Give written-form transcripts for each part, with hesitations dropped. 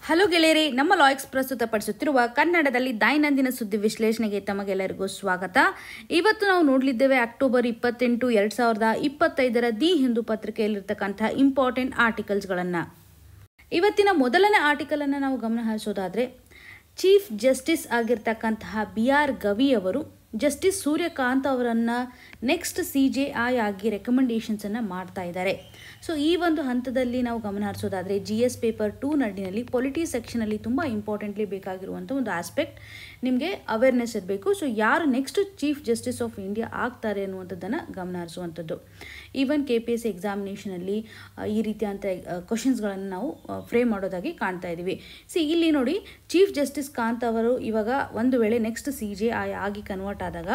Hello ಗೆಳೆಯರೇ, ನಮ್ಮ ಲಾಯಕ್ಸ್ ಪ್ರಸ್ತುತಪಡಿಸುತ್ತಿರುವ ಕನ್ನಡದಲ್ಲಿ ದೈನಂದಿನ ಸುದ್ದಿ ವಿಶ್ಲೇಷಣೆಗೆ ತಮಗೆಲ್ಲರಿಗೂ ಸ್ವಾಗತ. ಇವತ್ತು ನಾವು ನೋಡಲಿದ್ದೇವೆ ಅಕ್ಟೋಬರ್ 28, 2025 ದಿ ಹಿಂದೂ ಪತ್ರಿಕೆಯಲ್ಲಿರ್ತಕ್ಕಂಥ ಇಂಪಾರ್ಟೆಂಟ್ ಆರ್ಟಿಕಲ್ಸ್ಗಳನ್ನು. ಇವತ್ತಿನ ಮೊದಲನೇ ಆರ್ಟಿಕಲ್ ಅನ್ನು ನಾವು ಗಮನ ಹರಿಸೋದಾದ್ರೆ, ಚೀಫ್ ಜಸ್ಟಿಸ್ ಆಗಿರ್ತಕ್ಕಂತಹ BR ಗವಿ ಅವರು ಜಸ್ಟಿಸ್ ಸೂರ್ಯಕಾಂತ್ ಅವರನ್ನು ನೆಕ್ಸ್ಟ್ CJI ಆಗಿ ರೆಕಮೆಂಡೇಷನ್ಸ್ ಅನ್ನು ಮಾಡ್ತಾ ಇದ್ದಾರೆ. ಸೊ ಈ ಒಂದು ಹಂತದಲ್ಲಿ ನಾವು ಗಮನ ಹರಿಸೋದಾದರೆ GS ಪೇಪರ್ 2 ನಡಿನಲ್ಲಿ ಪೊಲಿಟಿ ಸೆಕ್ಷನಲ್ಲಿ ತುಂಬ ಇಂಪಾರ್ಟೆಂಟ್ಲಿ ಬೇಕಾಗಿರುವಂಥ ಒಂದು ಆಸ್ಪೆಕ್ಟ್ ನಿಮಗೆ ಅವೇರ್ನೆಸ್ ಇರಬೇಕು. ಸೊ ಯಾರು next chief justice of India ಆಗ್ತಾರೆ ಅನ್ನುವಂಥದ್ದನ್ನು ಗಮನ ಹರಿಸುವಂಥದ್ದು. ಈವನ್ KPSC ಎಕ್ಸಾಮಿನೇಷನಲ್ಲಿ ಈ ರೀತಿಯಂಥ ಕ್ವಶನ್ಸ್ಗಳನ್ನು ನಾವು ಫ್ರೇಮ್ ಮಾಡೋದಾಗಿ ಕಾಣ್ತಾ ಇದ್ದೀವಿ. ಇಲ್ಲಿ ನೋಡಿ, ಚೀಫ್ ಜಸ್ಟಿಸ್ ಕಾಂತ್ ಅವರು ಇವಾಗ ಒಂದು ವೇಳೆ ನೆಕ್ಸ್ಟ್ CJI ಆಗಿ ಕನ್ವರ್ಟ್ ಆದಾಗ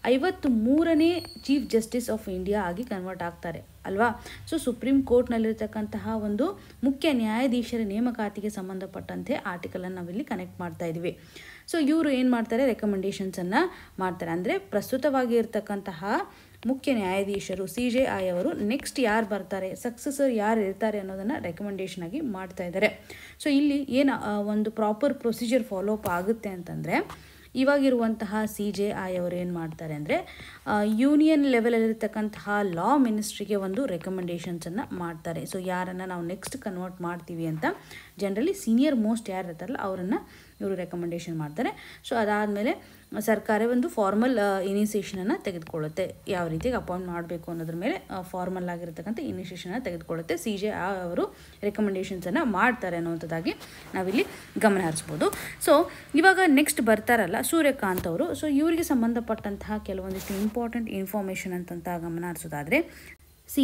53ನೇ ಚೀಫ್ ಜಸ್ಟಿಸ್ ಆಫ್ ಇಂಡಿಯಾ ಆಗಿ ಕನ್ವರ್ಟ್ ಆಗ್ತಾರೆ ಅಲ್ವಾ. ಸೊ ಸುಪ್ರೀಂ ಕೋರ್ಟ್ನಲ್ಲಿರ್ತಕ್ಕಂತಹ ಒಂದು ಮುಖ್ಯ ನ್ಯಾಯಾಧೀಶರ ನೇಮಕಾತಿಗೆ ಸಂಬಂಧಪಟ್ಟಂತೆ ಆರ್ಟಿಕಲನ್ನು ನಾವಿಲ್ಲಿ ಕನೆಕ್ಟ್ ಮಾಡ್ತಾ ಇದ್ದೀವಿ. ಸೊ ಇವರು ಏನು ಮಾಡ್ತಾರೆ, ರೆಕಮೆಂಡೇಷನ್ಸನ್ನು ಮಾಡ್ತಾರೆ. ಅಂದರೆ ಪ್ರಸ್ತುತವಾಗಿ ಇರ್ತಕ್ಕಂತಹ ಮುಖ್ಯ ನ್ಯಾಯಾಧೀಶರು CJI ಅವರು ನೆಕ್ಸ್ಟ್ ಯಾರು ಬರ್ತಾರೆ, ಸಕ್ಸಸರ್ ಯಾರು ಇರ್ತಾರೆ ಅನ್ನೋದನ್ನು ರೆಕಮೆಂಡೇಷನ್ ಆಗಿ ಮಾಡ್ತಾ ಇದ್ದಾರೆ. ಸೊ ಇಲ್ಲಿ ಏನು ಒಂದು ಪ್ರಾಪರ್ ಪ್ರೊಸೀಜರ್ ಫಾಲೋ ಅಪ್ ಆಗುತ್ತೆ ಅಂತಂದರೆ, ಇವಾಗಿರುವಂತಹ CJI ಅವರು ಏನು ಮಾಡ್ತಾರೆ ಅಂದರೆ, ಯೂನಿಯನ್ ಲೆವೆಲಲ್ಲಿರ್ತಕ್ಕಂತಹ ಲಾ ಮಿನಿಸ್ಟ್ರಿಗೆ ಒಂದು ರೆಕಮೆಂಡೇಷನ್ಸನ್ನು ಮಾಡ್ತಾರೆ. ಸೊ ಯಾರನ್ನು ನಾವು ನೆಕ್ಸ್ಟ್ ಕನ್ವರ್ಟ್ ಮಾಡ್ತೀವಿ ಅಂತ ಜನರಲಿ ಸೀನಿಯರ್ ಮೋಸ್ಟ್ ಯಾರು ಇರ್ತಾರಲ್ಲ ಅವರನ್ನು ಇವರು ರೆಕಮೆಂಡೇಷನ್ ಮಾಡ್ತಾರೆ. ಸೊ ಅದಾದಮೇಲೆ ಸರ್ಕಾರ ಒಂದು ಫಾರ್ಮಲ್ ಇನಿಷಿಯೇಷನನ್ನು ತೆಗೆದುಕೊಳ್ಳುತ್ತೆ. ಯಾವ ರೀತಿಯಾಗಿ ಅಪಾಯಿಂಟ್ ಮಾಡಬೇಕು ಅನ್ನೋದ್ರ ಮೇಲೆ ಫಾರ್ಮಲ್ ಆಗಿರ್ತಕ್ಕಂಥ ಇನಿಷಿಯೇಷನನ್ನು ತೆಗೆದುಕೊಳ್ಳುತ್ತೆ. CJI ಅವರು ರೆಕಮೆಂಡೇಷನ್ಸನ್ನು ಮಾಡ್ತಾರೆ ಅನ್ನುವಂಥದ್ದಾಗಿ ನಾವಿಲ್ಲಿ ಗಮನ ಹರಿಸ್ಬೋದು. ಸೊ ಇವಾಗ ನೆಕ್ಸ್ಟ್ ಬರ್ತಾರಲ್ಲ ಸೂರ್ಯಕಾಂತ್ ಅವರು, ಸೊ ಇವರಿಗೆ ಸಂಬಂಧಪಟ್ಟಂತಹ ಕೆಲವೊಂದಿಷ್ಟು ಇಂಪಾರ್ಟೆಂಟ್ ಇನ್ಫಾರ್ಮೇಷನ್ ಅಂತಂತ ಗಮನ ಹರಿಸೋದಾದರೆ,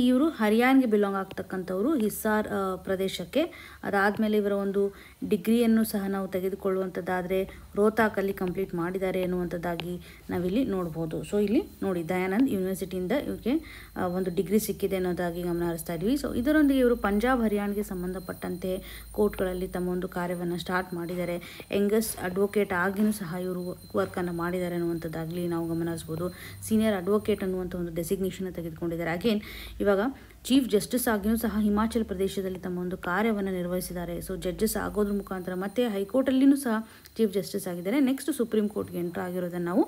ಇವರು ಹರಿಯಾಣಗೆ ಬಿಲಾಂಗ್ ಆಗ್ತಕ್ಕಂಥವ್ರು, ಹಿಸ್ಸಾರ್ ಪ್ರದೇಶಕ್ಕೆ. ಅದಾದಮೇಲೆ ಇವರ ಒಂದು ಡಿಗ್ರಿಯನ್ನು ಸಹ ನಾವು ತೆಗೆದುಕೊಳ್ಳುವಂಥದ್ದಾದರೆ ರೋಹ್ತಾಕಲ್ಲಿ ಕಂಪ್ಲೀಟ್ ಮಾಡಿದ್ದಾರೆ ಎನ್ನುವಂಥದ್ದಾಗಿ ನಾವಿಲ್ಲಿ ನೋಡ್ಬೋದು. ಸೊ ಇಲ್ಲಿ ನೋಡಿ, ದಯಾನಂದ್ ಯೂನಿವರ್ಸಿಟಿಯಿಂದ ಇವರಿಗೆ ಒಂದು ಡಿಗ್ರಿ ಸಿಕ್ಕಿದೆ ಅನ್ನೋದಾಗಿ ಗಮನ ಹರಿಸ್ತಾ ಇದ್ವಿ. ಸೊ ಇದರೊಂದಿಗೆ ಇವರು ಪಂಜಾಬ್ ಹರಿಯಾಣಗೆ ಸಂಬಂಧಪಟ್ಟಂತೆ ಕೋರ್ಟ್ಗಳಲ್ಲಿ ತಮ್ಮ ಒಂದು ಕಾರ್ಯವನ್ನು ಸ್ಟಾರ್ಟ್ ಮಾಡಿದ್ದಾರೆ. ಯಂಗೆಸ್ಟ್ ಅಡ್ವೊಕೇಟ್ ಆಗಿಯೂ ಸಹ ಇವರು ವರ್ಕನ್ನು ಮಾಡಿದ್ದಾರೆ ಅನ್ನುವಂಥದ್ದಾಗಲಿ ನಾವು ಗಮನ ಹರಿಸ್ಬೋದು. ಸೀನಿಯರ್ ಅಡ್ವೊಕೇಟ್ ಅನ್ನುವಂಥ ಒಂದು ಡೆಸಿಗ್ನೇಷನ್ ತೆಗೆದುಕೊಂಡಿದ್ದಾರೆ. ಅಗೇನ್ ಇವಾಗ ಚೀಫ್ ಜಸ್ಟಿಸ್ ಆಗಿಯೂ ಸಹ ಹಿಮಾಚಲ ಪ್ರದೇಶದಲ್ಲಿ ತಮ್ಮ ಒಂದು ಕಾರ್ಯವನ್ನು ನಿರ್ವಹಿಸಿದ್ದಾರೆ. ಸೊ ಜಡ್ಜಸ್ ಆಗೋದ್ರ ಮುಖಾಂತರ ಮತ್ತೆ ಹೈಕೋರ್ಟಲ್ಲಿಯೂ ಸಹ ಚೀಫ್ ಜಸ್ಟಿಸ್ ಆಗಿದ್ದಾರೆ. ನೆಕ್ಸ್ಟ್ ಸುಪ್ರೀಂ ಕೋರ್ಟ್ಗೆ ಎಂಟರ್ ಆಗಿರೋದನ್ನು ನಾವು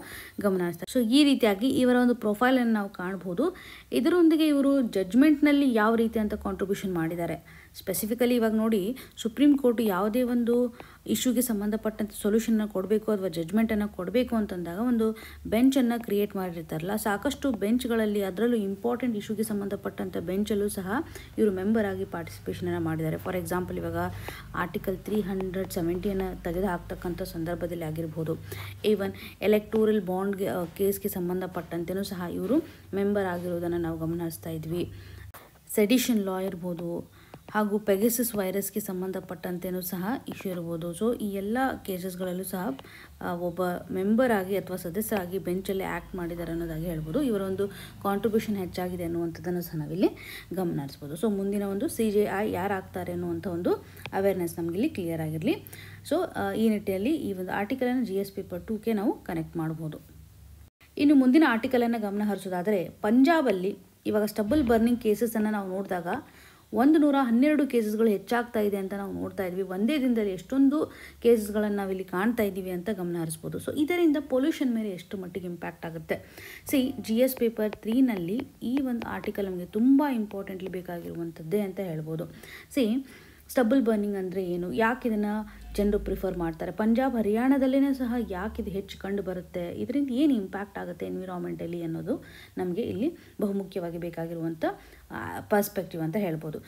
ಗಮನ ಹರಿಸ್ತಾರೆ. ಸೊ ಈ ರೀತಿಯಾಗಿ ಇವರ ಒಂದು ಪ್ರೊಫೈಲನ್ನು ನಾವು ಕಾಣ್ಬೋದು. ಇದರೊಂದಿಗೆ ಇವರು ಜಡ್ಜ್ಮೆಂಟ್ನಲ್ಲಿ ಯಾವ ರೀತಿ ಅಂತ ಕಾಂಟ್ರಿಬ್ಯೂಷನ್ ಮಾಡಿದ್ದಾರೆ. ಸ್ಪೆಸಿಫಿಕಲಿ ಇವಾಗ ನೋಡಿ, ಸುಪ್ರೀಂ ಕೋರ್ಟ್ ಯಾವುದೇ ಒಂದು ಇಶ್ಯೂಗೆ ಸಂಬಂಧಪಟ್ಟಂತೆ ಸೊಲ್ಯೂಷನ್ನ ಕೊಡಬೇಕು ಅಥವಾ ಜಡ್ಜ್ಮೆಂಟನ್ನು ಕೊಡಬೇಕು ಅಂತಂದಾಗ ಒಂದು ಬೆಂಚನ್ನು ಕ್ರಿಯೇಟ್ ಮಾಡಿರ್ತಾರಲ್ಲ, ಸಾಕಷ್ಟು ಬೆಂಚ್ಗಳಲ್ಲಿ ಅದರಲ್ಲೂ ಇಂಪಾರ್ಟೆಂಟ್ ಇಶ್ಯೂಗೆ ಸಂಬಂಧಪಟ್ಟಂಥ ಬೆಂಚಲ್ಲೂ ಸಹ ಇವರು ಮೆಂಬರ್ ಆಗಿ ಪಾರ್ಟಿಸಿಪೇಷನನ್ನು ಮಾಡಿದ್ದಾರೆ. ಫಾರ್ ಎಕ್ಸಾಂಪಲ್ ಇವಾಗ ಆರ್ಟಿಕಲ್ 370 ತೆಗೆದು ಹಾಕ್ತಕ್ಕಂಥ ಸಂದರ್ಭದಲ್ಲಿ ಆಗಿರ್ಬೋದು. ಈವನ್ ಎಲೆಕ್ಟೋರಲ್ ಬಾಂಡ್ ಕೇಸ್ಗೆ ಸಂಬಂಧಪಟ್ಟಂತೆಯೂ ಸಹ ಇವರು ಮೆಂಬರ್ ಆಗಿರೋದನ್ನು ನಾವು ಗಮನಿಸ್ತಾ ಇದ್ವಿ. ಸೆಡಿಷನ್ ಲಾ ಇರ್ಬೋದು, ಹಾಗೂ ಪೆಗಾಸಸ್ ವೈರಸ್ಗೆ ಸಂಬಂಧಪಟ್ಟಂತೆಯೂ ಸಹ ಇಶ್ಯೂ ಇರ್ಬೋದು. ಸೊ ಈ ಎಲ್ಲ ಕೇಸಸ್ಗಳಲ್ಲೂ ಸಹ ಒಬ್ಬ ಮೆಂಬರ್ ಆಗಿ ಅಥವಾ ಸದಸ್ಯರಾಗಿ ಬೆಂಚಲ್ಲಿ ಆ್ಯಕ್ಟ್ ಮಾಡಿದ್ದಾರೆ ಅನ್ನೋದಾಗಿ ಹೇಳ್ಬೋದು. ಇವರ ಒಂದು ಕಾಂಟ್ರಿಬ್ಯೂಷನ್ ಹೆಚ್ಚಾಗಿದೆ ಅನ್ನುವಂಥದ್ದನ್ನು ಸಹ ನಾವಿಲ್ಲಿ ಗಮನ ಹರಿಸ್ಬೋದು. ಸೊ ಮುಂದಿನ ಒಂದು CJI ಯಾರು ಆಗ್ತಾರೆ ಅನ್ನುವಂಥ ಒಂದು ಅವೇರ್ನೆಸ್ ನಮಗಿಲ್ಲಿ ಕ್ಲಿಯರ್ ಆಗಿರಲಿ. ಸೊ ಈ ನಿಟ್ಟಿನಲ್ಲಿ ಈ ಒಂದು ಆರ್ಟಿಕಲನ್ನು GS ಪೇಪರ್ 2ಗೆ ನಾವು ಕನೆಕ್ಟ್ ಮಾಡ್ಬೋದು. ಇನ್ನು ಮುಂದಿನ ಆರ್ಟಿಕಲನ್ನು ಗಮನ ಹರಿಸೋದಾದರೆ, ಪಂಜಾಬಲ್ಲಿ ಇವಾಗ ಸ್ಟಬಲ್ ಬರ್ನಿಂಗ್ ಕೇಸಸನ್ನು ನಾವು ನೋಡಿದಾಗ 112 ಕೇಸಸ್ಗಳು ಹೆಚ್ಚಾಗ್ತಾ ಇದೆ ಅಂತ ನಾವು ನೋಡ್ತಾ ಇದ್ವಿ. ಒಂದೇ ದಿನದಲ್ಲಿ ಎಷ್ಟೊಂದು ಕೇಸಸ್ಗಳನ್ನು ನಾವಿಲ್ಲಿ ಕಾಣ್ತಾ ಇದ್ದೀವಿ ಅಂತ ಗಮನ ಹರಿಸ್ಬೋದು. ಸೊ ಇದರಿಂದ ಪೊಲ್ಯೂಷನ್ ಮೇಲೆ ಎಷ್ಟು ಮಟ್ಟಿಗೆ ಇಂಪ್ಯಾಕ್ಟ್ ಆಗುತ್ತೆ. GS ಪೇಪರ್ 3ನಲ್ಲಿ ಈ ಒಂದು ಆರ್ಟಿಕಲ್ ನಮಗೆ ತುಂಬ ಇಂಪಾರ್ಟೆಂಟ್ಲಿ ಬೇಕಾಗಿರುವಂಥದ್ದೇ ಅಂತ ಹೇಳ್ಬೋದು. ಸ್ಟಬಲ್ ಬರ್ನಿಂಗ್ ಅಂದರೆ ಏನು, ಯಾಕೆ ಇದನ್ನು ಜನರು ಪ್ರಿಫರ್ ಮಾಡ್ತಾರೆ, ಪಂಜಾಬ್ ಹರಿಯಾಣದಲ್ಲೇ ಸಹ ಯಾಕೆ ಇದು ಹೆಚ್ಚು ಕಂಡು ಬರುತ್ತೆ, ಇದರಿಂದ ಏನು ಇಂಪ್ಯಾಕ್ಟ್ ಆಗುತ್ತೆ ಎನ್ವಿರಾನ್ಮೆಂಟಲಿ ಅನ್ನೋದು ನಮಗೆ ಇಲ್ಲಿ ಬಹುಮುಖ್ಯವಾಗಿ ಬೇಕಾಗಿರುವಂಥ ಪರ್ಸ್ಪೆಕ್ಟಿವ್ ಅಂತ ಹೇಳ್ಬೋದು.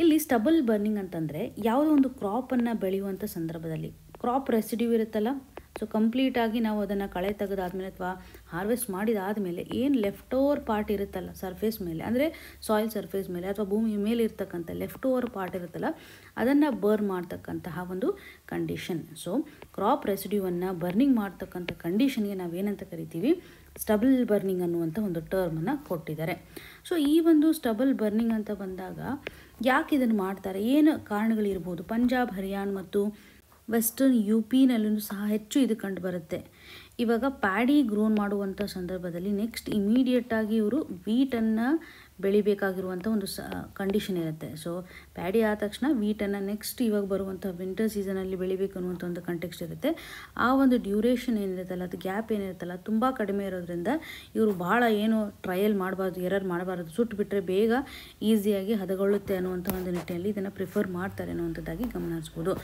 ಇಲ್ಲಿ ಸ್ಟಬಲ್ ಬರ್ನಿಂಗ್ ಅಂತಂದರೆ ಯಾವುದೋ ಒಂದು ಕ್ರಾಪನ್ನು ಬೆಳೆಯುವಂಥ ಸಂದರ್ಭದಲ್ಲಿ ಕ್ರಾಪ್ ರೆಸಿಡ್ಯೂ ಇರುತ್ತಲ್ಲ, ಸೊ ಕಂಪ್ಲೀಟಾಗಿ ನಾವು ಅದನ್ನು ಕಳೆ ತೆಗೆದಾದ್ಮೇಲೆ ಅಥವಾ ಹಾರ್ವೆಸ್ಟ್ ಮಾಡಿದಾದಮೇಲೆ ಏನು ಲೆಫ್ಟ್ ಓವರ್ ಪಾರ್ಟ್ ಇರುತ್ತಲ್ಲ ಸರ್ಫೇಸ್ ಮೇಲೆ, ಅಂದರೆ ಸಾಯಿಲ್ ಸರ್ಫೇಸ್ ಮೇಲೆ ಅಥವಾ ಭೂಮಿಯ ಮೇಲೆ ಇರ್ತಕ್ಕಂಥ ಲೆಫ್ಟ್ ಓವರ್ ಪಾರ್ಟ್ ಇರುತ್ತಲ್ಲ, ಅದನ್ನು ಬರ್ನ್ ಮಾಡ್ತಕ್ಕಂತಹ ಒಂದು ಕಂಡೀಷನ್. ಸೊ ಕ್ರಾಪ್ ರೆಸಿಡ್ಯೂವನ್ನು ಬರ್ನಿಂಗ್ ಮಾಡ್ತಕ್ಕಂಥ ಕಂಡೀಷನ್ಗೆ ನಾವೇನಂತ ಕರಿತೀವಿ, ಸ್ಟಬಲ್ ಬರ್ನಿಂಗ್ ಅನ್ನುವಂಥ ಒಂದು ಟರ್ಮನ್ನು ಕೊಟ್ಟಿದ್ದಾರೆ. ಸೊ ಈ ಒಂದು ಸ್ಟಬಲ್ ಬರ್ನಿಂಗ್ ಅಂತ ಬಂದಾಗ ಯಾಕೆ ಇದನ್ನು ಮಾಡ್ತಾರೆ, ಏನು ಕಾರಣಗಳಿರ್ಬೋದು. ಪಂಜಾಬ್, ಹರಿಯಾಣ ಮತ್ತು ವೆಸ್ಟರ್ನ್ UPನಲ್ಲೂ ಸಹ ಹೆಚ್ಚು ಇದು ಕಂಡು ಬರುತ್ತೆ. ಇವಾಗ ಪ್ಯಾಡಿ ಗ್ರೋನ್ ಮಾಡುವಂಥ ಸಂದರ್ಭದಲ್ಲಿ ನೆಕ್ಸ್ಟ್ ಇಮಿಡಿಯೇಟಾಗಿ ಇವರು ವೀಟನ್ನು ಬೆಳಿಬೇಕಾಗಿರುವಂಥ ಒಂದು ಕಂಡೀಷನ್ ಇರುತ್ತೆ. ಸೊ ಪ್ಯಾಡಿ ಆದ ತಕ್ಷಣ ವೀಟನ್ನು ನೆಕ್ಸ್ಟ್ ಇವಾಗ ಬರುವಂಥ ವಿಂಟರ್ ಸೀಸನಲ್ಲಿ ಬೆಳಿಬೇಕು ಅನ್ನುವಂಥ ಒಂದು ಕಂಟೆಕ್ಸ್ಟ್ ಇರುತ್ತೆ. ಆ ಒಂದು ಡ್ಯೂರೇಷನ್ ಏನಿರುತ್ತಲ್ಲ, ಅದು ಗ್ಯಾಪ್ ಏನಿರುತ್ತಲ್ಲ ತುಂಬ ಕಡಿಮೆ ಇರೋದ್ರಿಂದ ಇವರು ಭಾಳ ಏನು ಟ್ರಯಲ್ ಮಾಡಬಾರ್ದು, ಎರರ್ ಮಾಡಬಾರ್ದು, ಸುಟ್ಟುಬಿಟ್ರೆ ಬೇಗ ಈಸಿಯಾಗಿ ಹದಗೊಳ್ಳುತ್ತೆ ಅನ್ನುವಂಥ ಒಂದು ನಿಟ್ಟಿನಲ್ಲಿ ಇದನ್ನು ಪ್ರಿಫರ್ ಮಾಡ್ತಾರೆ ಅನ್ನುವಂಥದ್ದಾಗಿ ಗಮನ ಹರಿಸ್ಬೋದು.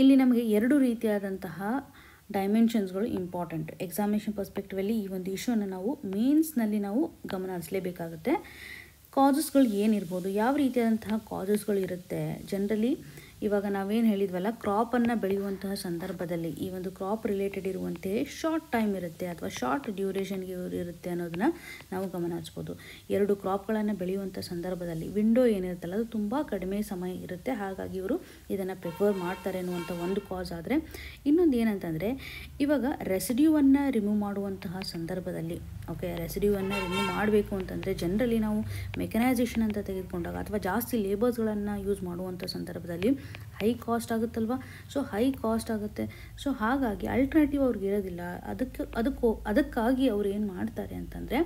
ಇಲ್ಲಿ ನಮಗೆ 2 ರೀತಿಯಾದಂತಹ ಡೈಮೆನ್ಷನ್ಸ್ಗಳು ಇಂಪಾರ್ಟೆಂಟ್. ಎಕ್ಸಾಮಿನೇಷನ್ ಪರ್ಸ್ಪೆಕ್ಟಿವಲ್ಲಿ ಈ ಒಂದು ಇಶ್ಯೂನ ನಾವು ಮೇನ್ಸ್ನಲ್ಲಿ ನಾವು ಗಮನ ಹರಿಸಲೇಬೇಕಾಗುತ್ತೆ. ಕಾಸಸ್ಗಳು ಏನಿರ್ಬೋದು, ಯಾವ ರೀತಿಯಾದಂತಹ ಕಾಸಸ್ಗಳು ಇರುತ್ತೆ. ಜನರಲಿ ಇವಾಗ ನಾವೇನು ಹೇಳಿದ್ವಲ್ಲ, ಕ್ರಾಪನ್ನು ಬೆಳೆಯುವಂತಹ ಸಂದರ್ಭದಲ್ಲಿ ಈ ಒಂದು ಕ್ರಾಪ್ ರಿಲೇಟೆಡ್ ಇರುವಂತೆ ಶಾರ್ಟ್ ಟೈಮ್ ಇರುತ್ತೆ ಅಥವಾ ಶಾರ್ಟ್ ಡ್ಯೂರೇಷನ್ಗೆ ಇರುತ್ತೆ ಅನ್ನೋದನ್ನ ನಾವು ಗಮನ ಹರಿಸ್ಬೋದು. 2 ಕ್ರಾಪ್ಗಳನ್ನು ಬೆಳೆಯುವಂಥ ಸಂದರ್ಭದಲ್ಲಿ ವಿಂಡೋ ಏನಿರುತ್ತಲ್ಲ ಅದು ತುಂಬ ಕಡಿಮೆ ಸಮಯ ಇರುತ್ತೆ. ಹಾಗಾಗಿ ಇವರು ಇದನ್ನು ಪ್ರಿಫರ್ ಮಾಡ್ತಾರೆ ಅನ್ನುವಂಥ ಒಂದು ಕಾಸ್. ಆದರೆ ಇನ್ನೊಂದು ಏನಂತಂದರೆ, ಇವಾಗ ರೆಸಿಡ್ಯೂವನ್ನು ರಿಮೂವ್ ಮಾಡುವಂತಹ ಸಂದರ್ಭದಲ್ಲಿ ರೆಸಿಡ್ಯೂವನ್ನು ರಿಮೂವ್ ಮಾಡಬೇಕು ಅಂತಂದರೆ ಜನರಲಿ ನಾವು ಮೆಕನೈಸೇಷನ್ ಅಂತ ತೆಗೆದುಕೊಂಡಾಗ ಅಥವಾ ಜಾಸ್ತಿ ಲೇಬರ್ಸ್ಗಳನ್ನು ಯೂಸ್ ಮಾಡುವಂಥ ಸಂದರ್ಭದಲ್ಲಿ ಹೈ ಕಾಸ್ಟ್ ಆಗುತ್ತಲ್ವ. ಸೊ ಹೈ ಕಾಸ್ಟ್ ಆಗುತ್ತೆ. ಸೊ ಹಾಗಾಗಿ ಅಲ್ಟರ್ನೇಟಿವ್ ಅವ್ರಿಗೆ ಇರೋದಿಲ್ಲ. ಅದಕ್ಕಾಗಿ ಅವ್ರು ಏನು ಮಾಡ್ತಾರೆ ಅಂತಂದರೆ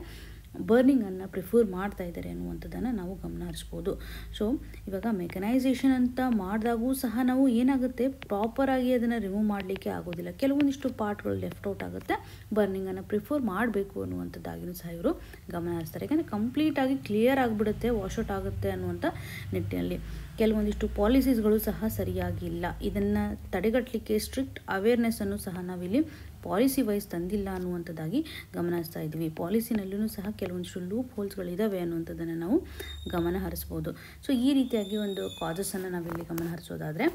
ಬರ್ನಿಂಗನ್ನು ಪ್ರಿಫರ್ ಮಾಡ್ತಾ ಇದ್ದಾರೆ ಅನ್ನುವಂಥದ್ದನ್ನು ನಾವು ಗಮನ ಹರಿಸ್ಬೋದು. ಸೊ ಇವಾಗ ಮೆಕನೈಸೇಷನ್ ಅಂತ ಮಾಡಿದಾಗೂ ಸಹ ನಾವು ಏನಾಗುತ್ತೆ, ಪ್ರಾಪರಾಗಿ ಅದನ್ನು ರಿಮೂವ್ ಮಾಡಲಿಕ್ಕೆ ಆಗೋದಿಲ್ಲ. ಕೆಲವೊಂದಿಷ್ಟು ಪಾರ್ಟ್ಗಳು ಲೆಫ್ಟ್ ಔಟ್ ಆಗುತ್ತೆ. ಬರ್ನಿಂಗನ್ನು ಪ್ರಿಫರ್ ಮಾಡಬೇಕು ಅನ್ನುವಂಥದ್ದಾಗಿಯೂ ಸಹ ಇವರು ಗಮನ ಹರಿಸ್ತಾರೆ. ಯಾಕಂದರೆ ಕಂಪ್ಲೀಟಾಗಿ ಕ್ಲಿಯರ್ ಆಗಿಬಿಡುತ್ತೆ, ವಾಶ್ಔಟ್ ಆಗುತ್ತೆ ಅನ್ನುವಂಥ ನಿಟ್ಟಿನಲ್ಲಿ. ಕೆಲವೊಂದಿಷ್ಟು ಪಾಲಿಸೀಸ್ಗಳು ಸಹ ಸರಿಯಾಗಿಲ್ಲ. ಇದನ್ನು ತಡೆಗಟ್ಟಲಿಕ್ಕೆ ಸ್ಟ್ರಿಕ್ಟ್ ಅವೇರ್ನೆಸ್ಸನ್ನು ಸಹ ನಾವಿಲ್ಲಿ ಪಾಲಿಸಿ ವೈಸ್ ತಂದಿಲ್ಲ ಅನ್ನುವಂಥದ್ದಾಗಿ ಗಮನಿಸ್ತಾ ಇದ್ದೀವಿ. ಪಾಲಿಸಿನಲ್ಲೂ ಸಹ ಕೆಲವೊಂದಿಷ್ಟು ಲೂಪ್ ಹೋಲ್ಸ್ಗಳಿದ್ದಾವೆ ಅನ್ನುವಂಥದ್ದನ್ನು ನಾವು ಗಮನ ಹರಿಸ್ಬೋದು. ಸೊ ಈ ರೀತಿಯಾಗಿ ಒಂದು ಕಾಸಸ್ಸನ್ನು ನಾವಿಲ್ಲಿ ಗಮನ ಹರಿಸೋದಾದರೆ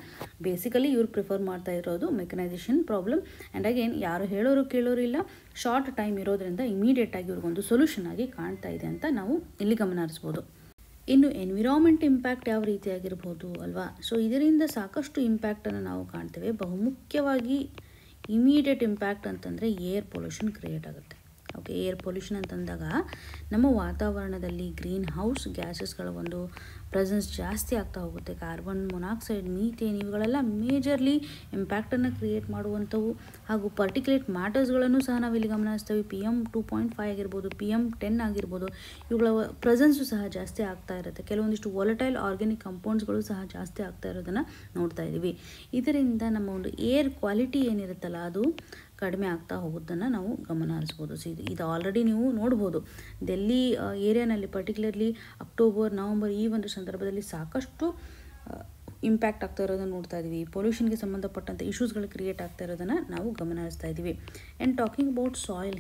ಬೇಸಿಕಲಿ ಇವ್ರು ಪ್ರಿಫರ್ ಮಾಡ್ತಾ ಇರೋದು ಮೆಕನೈಸೇಷನ್ ಪ್ರಾಬ್ಲಮ್. ಆ್ಯಂಡ್ ಅಗೇನ್ ಯಾರು ಹೇಳೋರು ಕೇಳೋರು ಇಲ್ಲ, ಶಾರ್ಟ್ ಟೈಮ್ ಇರೋದ್ರಿಂದ ಇಮಿಡಿಯೇಟಾಗಿ ಇವ್ರಿಗೊಂದು ಸೊಲ್ಯೂಷನ್ ಆಗಿ ಕಾಣ್ತಾ ಇದೆ ಅಂತ ನಾವು ಇಲ್ಲಿ ಗಮನ ಹರಿಸ್ಬೋದು. ಇನ್ನು ಎನ್ವಿರಾನ್ಮೆಂಟ್ ಇಂಪ್ಯಾಕ್ಟ್ ಯಾವ ರೀತಿಯಾಗಿರ್ಬೋದು ಅಲ್ವಾ. ಸೊ ಇದರಿಂದ ಸಾಕಷ್ಟು ಇಂಪ್ಯಾಕ್ಟನ್ನು ನಾವು ಕಾಣ್ತೇವೆ. ಬಹುಮುಖ್ಯವಾಗಿ ಇಮಿಡಿಯೇಟ್ ಇಂಪ್ಯಾಕ್ಟ್ ಅಂತಂದರೆ ಏರ್ ಪೊಲ್ಯೂಷನ್ ಕ್ರಿಯೇಟ್ ಆಗುತ್ತೆ. ಏರ್ ಪೊಲ್ಯೂಷನ್ ಅಂತಂದಾಗ ನಮ್ಮ ವಾತಾವರಣದಲ್ಲಿ ಗ್ರೀನ್ ಹೌಸ್ ಗ್ಯಾಸಸ್ಗಳ ಒಂದು ಪ್ರೆಸೆನ್ಸ್ ಜಾಸ್ತಿ ಆಗ್ತಾ ಹೋಗುತ್ತೆ. ಕಾರ್ಬನ್ ಮೊನಾಕ್ಸೈಡ್, ಮೀಥೇನ್ ಇವುಗಳೆಲ್ಲ ಮೇಜರ್ಲಿ ಇಂಪ್ಯಾಕ್ಟನ್ನು ಕ್ರಿಯೇಟ್ ಮಾಡುವಂಥವು. ಹಾಗೂ ಪರ್ಟಿಕ್ಯುಲೇಟ್ ಮ್ಯಾಟರ್ಸ್ಗಳನ್ನು ಸಹ ನಾವಿಲ್ಲಿ ಗಮನಿಸ್ತೇವೆ. PM 2.5 ಆಗಿರ್ಬೋದು, PM 10 ಆಗಿರ್ಬೋದು, ಇವುಗಳ ಪ್ರೆಸೆನ್ಸು ಸಹ ಜಾಸ್ತಿ ಆಗ್ತಾ ಇರುತ್ತೆ. ಕೆಲವೊಂದಿಷ್ಟು ವಾಲಟೈಲ್ ಆರ್ಗ್ಯಾನಿಕ್ ಕಂಪೌಂಡ್ಸ್ಗಳು ಸಹ ಜಾಸ್ತಿ ಆಗ್ತಾ ಇರೋದನ್ನು ನೋಡ್ತಾ ಇದ್ದೀವಿ. ಇದರಿಂದ ನಮ್ಮ ಒಂದು ಏರ್ ಕ್ವಾಲಿಟಿ ಏನಿರುತ್ತಲ್ಲ ಅದು ಕಡಿಮೆ ಆಗ್ತಾ ಹೋಗೋದನ್ನು ನಾವು ಗಮನ ಹರಿಸ್ಬೋದು. ಇದು ಆಲ್ರೆಡಿ ನೀವು ನೋಡ್ಬೋದು. ಡೆಲ್ಲಿ ಏರಿಯಾನಲ್ಲಿ ಪರ್ಟಿಕ್ಯುಲರ್ಲಿ ಅಕ್ಟೋಬರ್, ನವಂಬರ್ ಈ ಒಂದು ಸಂದರ್ಭದಲ್ಲಿ ಸಾಕಷ್ಟು ಇಂಪ್ಯಾಕ್ಟ್ ಆಗ್ತಾ ಇರೋದನ್ನು ನೋಡ್ತಾ ಇದ್ದೀವಿ. ಪೊಲ್ಯೂಷನ್ಗೆ ಸಂಬಂಧಪಟ್ಟಂಥ ಇಶ್ಯೂಸ್ಗಳು ಕ್ರಿಯೇಟ್ ಆಗ್ತಾ ಇರೋದನ್ನು ನಾವು ಗಮನ ಹರಿಸ್ತಾ ಇದ್ದೀವಿ. And talking about soil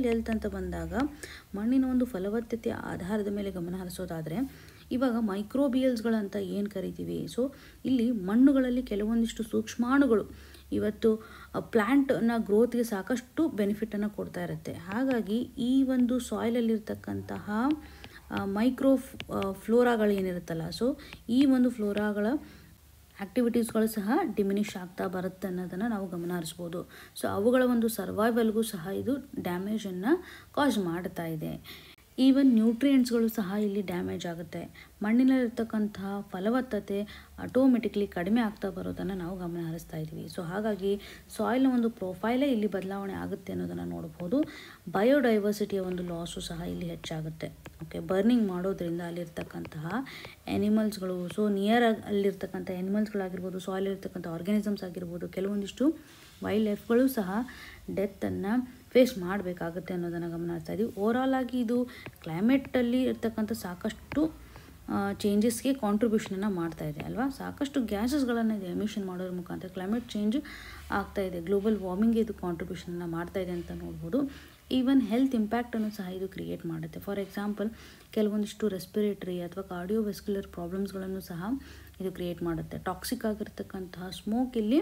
health ಅಂತ ಬಂದಾಗ ಮಣ್ಣಿನ ಒಂದು ಫಲವತ್ತತೆ ಆಧಾರದ ಮೇಲೆ ಗಮನ ಹರಿಸೋದಾದರೆ ಇವಾಗ ಮೈಕ್ರೋಬಿಯಲ್ಸ್ಗಳಂತ ಏನು ಕರಿತೀವಿ. ಸೊ ಇಲ್ಲಿ ಮಣ್ಣುಗಳಲ್ಲಿ ಕೆಲವೊಂದಿಷ್ಟು ಸೂಕ್ಷ್ಮಾಣುಗಳು ಇವತ್ತು ಪ್ಲ್ಯಾಂಟ್ನ ಗ್ರೋತ್ಗೆ ಸಾಕಷ್ಟು ಬೆನಿಫಿಟನ್ನು ಕೊಡ್ತಾ ಇರುತ್ತೆ. ಹಾಗಾಗಿ ಈ ಒಂದು ಸಾಯಿಲಲ್ಲಿರ್ತಕ್ಕಂತಹ ಮೈಕ್ರೋ ಫ್ಲೋರಾಗಳು ಏನಿರುತ್ತಲ್ಲ, ಸೊ ಈ ಒಂದು ಫ್ಲೋರಾಗಳ ಆ್ಯಕ್ಟಿವಿಟೀಸ್ಗಳು ಸಹ ಡಿಮಿನಿಷ್ ಆಗ್ತಾ ಬರುತ್ತೆ ಅನ್ನೋದನ್ನು ನಾವು ಗಮನ ಹರಿಸ್ಬೋದು. ಸೊ ಅವುಗಳ ಒಂದು ಸರ್ವೈವಲ್ಗೂ ಸಹ ಇದು ಡ್ಯಾಮೇಜನ್ನು ಕಾಸ್ ಮಾಡ್ತಾ ಇದೆ. ಈವನ್ ನ್ಯೂಟ್ರಿಯೆಂಟ್ಸ್ಗಳು ಸಹ ಇಲ್ಲಿ ಡ್ಯಾಮೇಜ್ ಆಗುತ್ತೆ. ಮಣ್ಣಿನಲ್ಲಿರ್ತಕ್ಕಂತಹ ಫಲವತ್ತತೆ ಆಟೋಮೆಟಿಕ್ಲಿ ಕಡಿಮೆ ಆಗ್ತಾ ಬರೋದನ್ನು ನಾವು ಗಮನ ಹರಿಸ್ತಾ ಇದ್ದೀವಿ. ಸೊ ಹಾಗಾಗಿ ಸಾಯಿಲ್ನ ಒಂದು ಪ್ರೊಫೈಲೇ ಇಲ್ಲಿ ಬದಲಾವಣೆ ಆಗುತ್ತೆ ಅನ್ನೋದನ್ನು ನೋಡ್ಬೋದು. ಬಯೋಡೈವರ್ಸಿಟಿಯ ಒಂದು ಲಾಸು ಸಹ ಇಲ್ಲಿ ಹೆಚ್ಚಾಗುತ್ತೆ. ಬರ್ನಿಂಗ್ ಮಾಡೋದ್ರಿಂದ ಅಲ್ಲಿರ್ತಕ್ಕಂತಹ ಎನಿಮಲ್ಸ್ಗಳು, ಸೊ ನಿಯರ್ ಅಲ್ಲಿರ್ತಕ್ಕಂಥ ಎನಿಮಲ್ಸ್ಗಳಾಗಿರ್ಬೋದು, ಸಾಯಿಲಿರ್ತಕ್ಕಂಥ ಆರ್ಗ್ಯಾನಿಸಮ್ಸ್ ಆಗಿರ್ಬೋದು, ಕೆಲವೊಂದಿಷ್ಟು ವೈಲ್ಡ್ ಲೈಫ್ಗಳು ಸಹ ಡೆತ್ತನ್ನು ಫೇಸ್ ಮಾಡಬೇಕಾಗುತ್ತೆ ಅನ್ನೋದನ್ನು ಗಮನ ಹರಿಸ್ತಾ ಇದ್ದೀವಿ. ಓವರಾಲ್ ಆಗಿ ಇದು ಕ್ಲೈಮೇಟಲ್ಲಿ ಇರ್ತಕ್ಕಂಥ ಸಾಕಷ್ಟು ಚೇಂಜಸ್ಗೆ ಕಾಂಟ್ರಿಬ್ಯೂಷನನ್ನು ಮಾಡ್ತಾ ಇದೆ ಅಲ್ವಾ. ಸಾಕಷ್ಟು ಗ್ಯಾಸಸ್ಗಳನ್ನು ಇದು ಎಮಿಷನ್ ಮಾಡೋದ್ರ ಮುಖಾಂತರ ಕ್ಲೈಮೇಟ್ ಚೇಂಜ್ ಆಗ್ತಾ ಇದೆ. ಗ್ಲೋಬಲ್ ವಾರ್ಮಿಂಗ್ಗೆ ಇದು ಕಾಂಟ್ರಿಬ್ಯೂಷನನ್ನು ಮಾಡ್ತಾ ಇದೆ ಅಂತ ನೋಡ್ಬೋದು. ಈವನ್ ಹೆಲ್ತ್ ಇಂಪ್ಯಾಕ್ಟನ್ನು ಸಹ ಇದು ಕ್ರಿಯೇಟ್ ಮಾಡುತ್ತೆ. ಫಾರ್ ಎಕ್ಸಾಂಪಲ್ ಕೆಲವೊಂದಿಷ್ಟು ರೆಸ್ಪಿರೇಟರಿ ಅಥವಾ ಕಾರ್ಡಿಯೋವೆಸ್ಕ್ಯುಲರ್ ಪ್ರಾಬ್ಲಮ್ಸ್ಗಳನ್ನು ಸಹ ಇದು ಕ್ರಿಯೇಟ್ ಮಾಡುತ್ತೆ. ಟಾಕ್ಸಿಕ್ ಆಗಿರ್ತಕ್ಕಂತಹ ಸ್ಮೋಕ್ ಇಲ್ಲಿ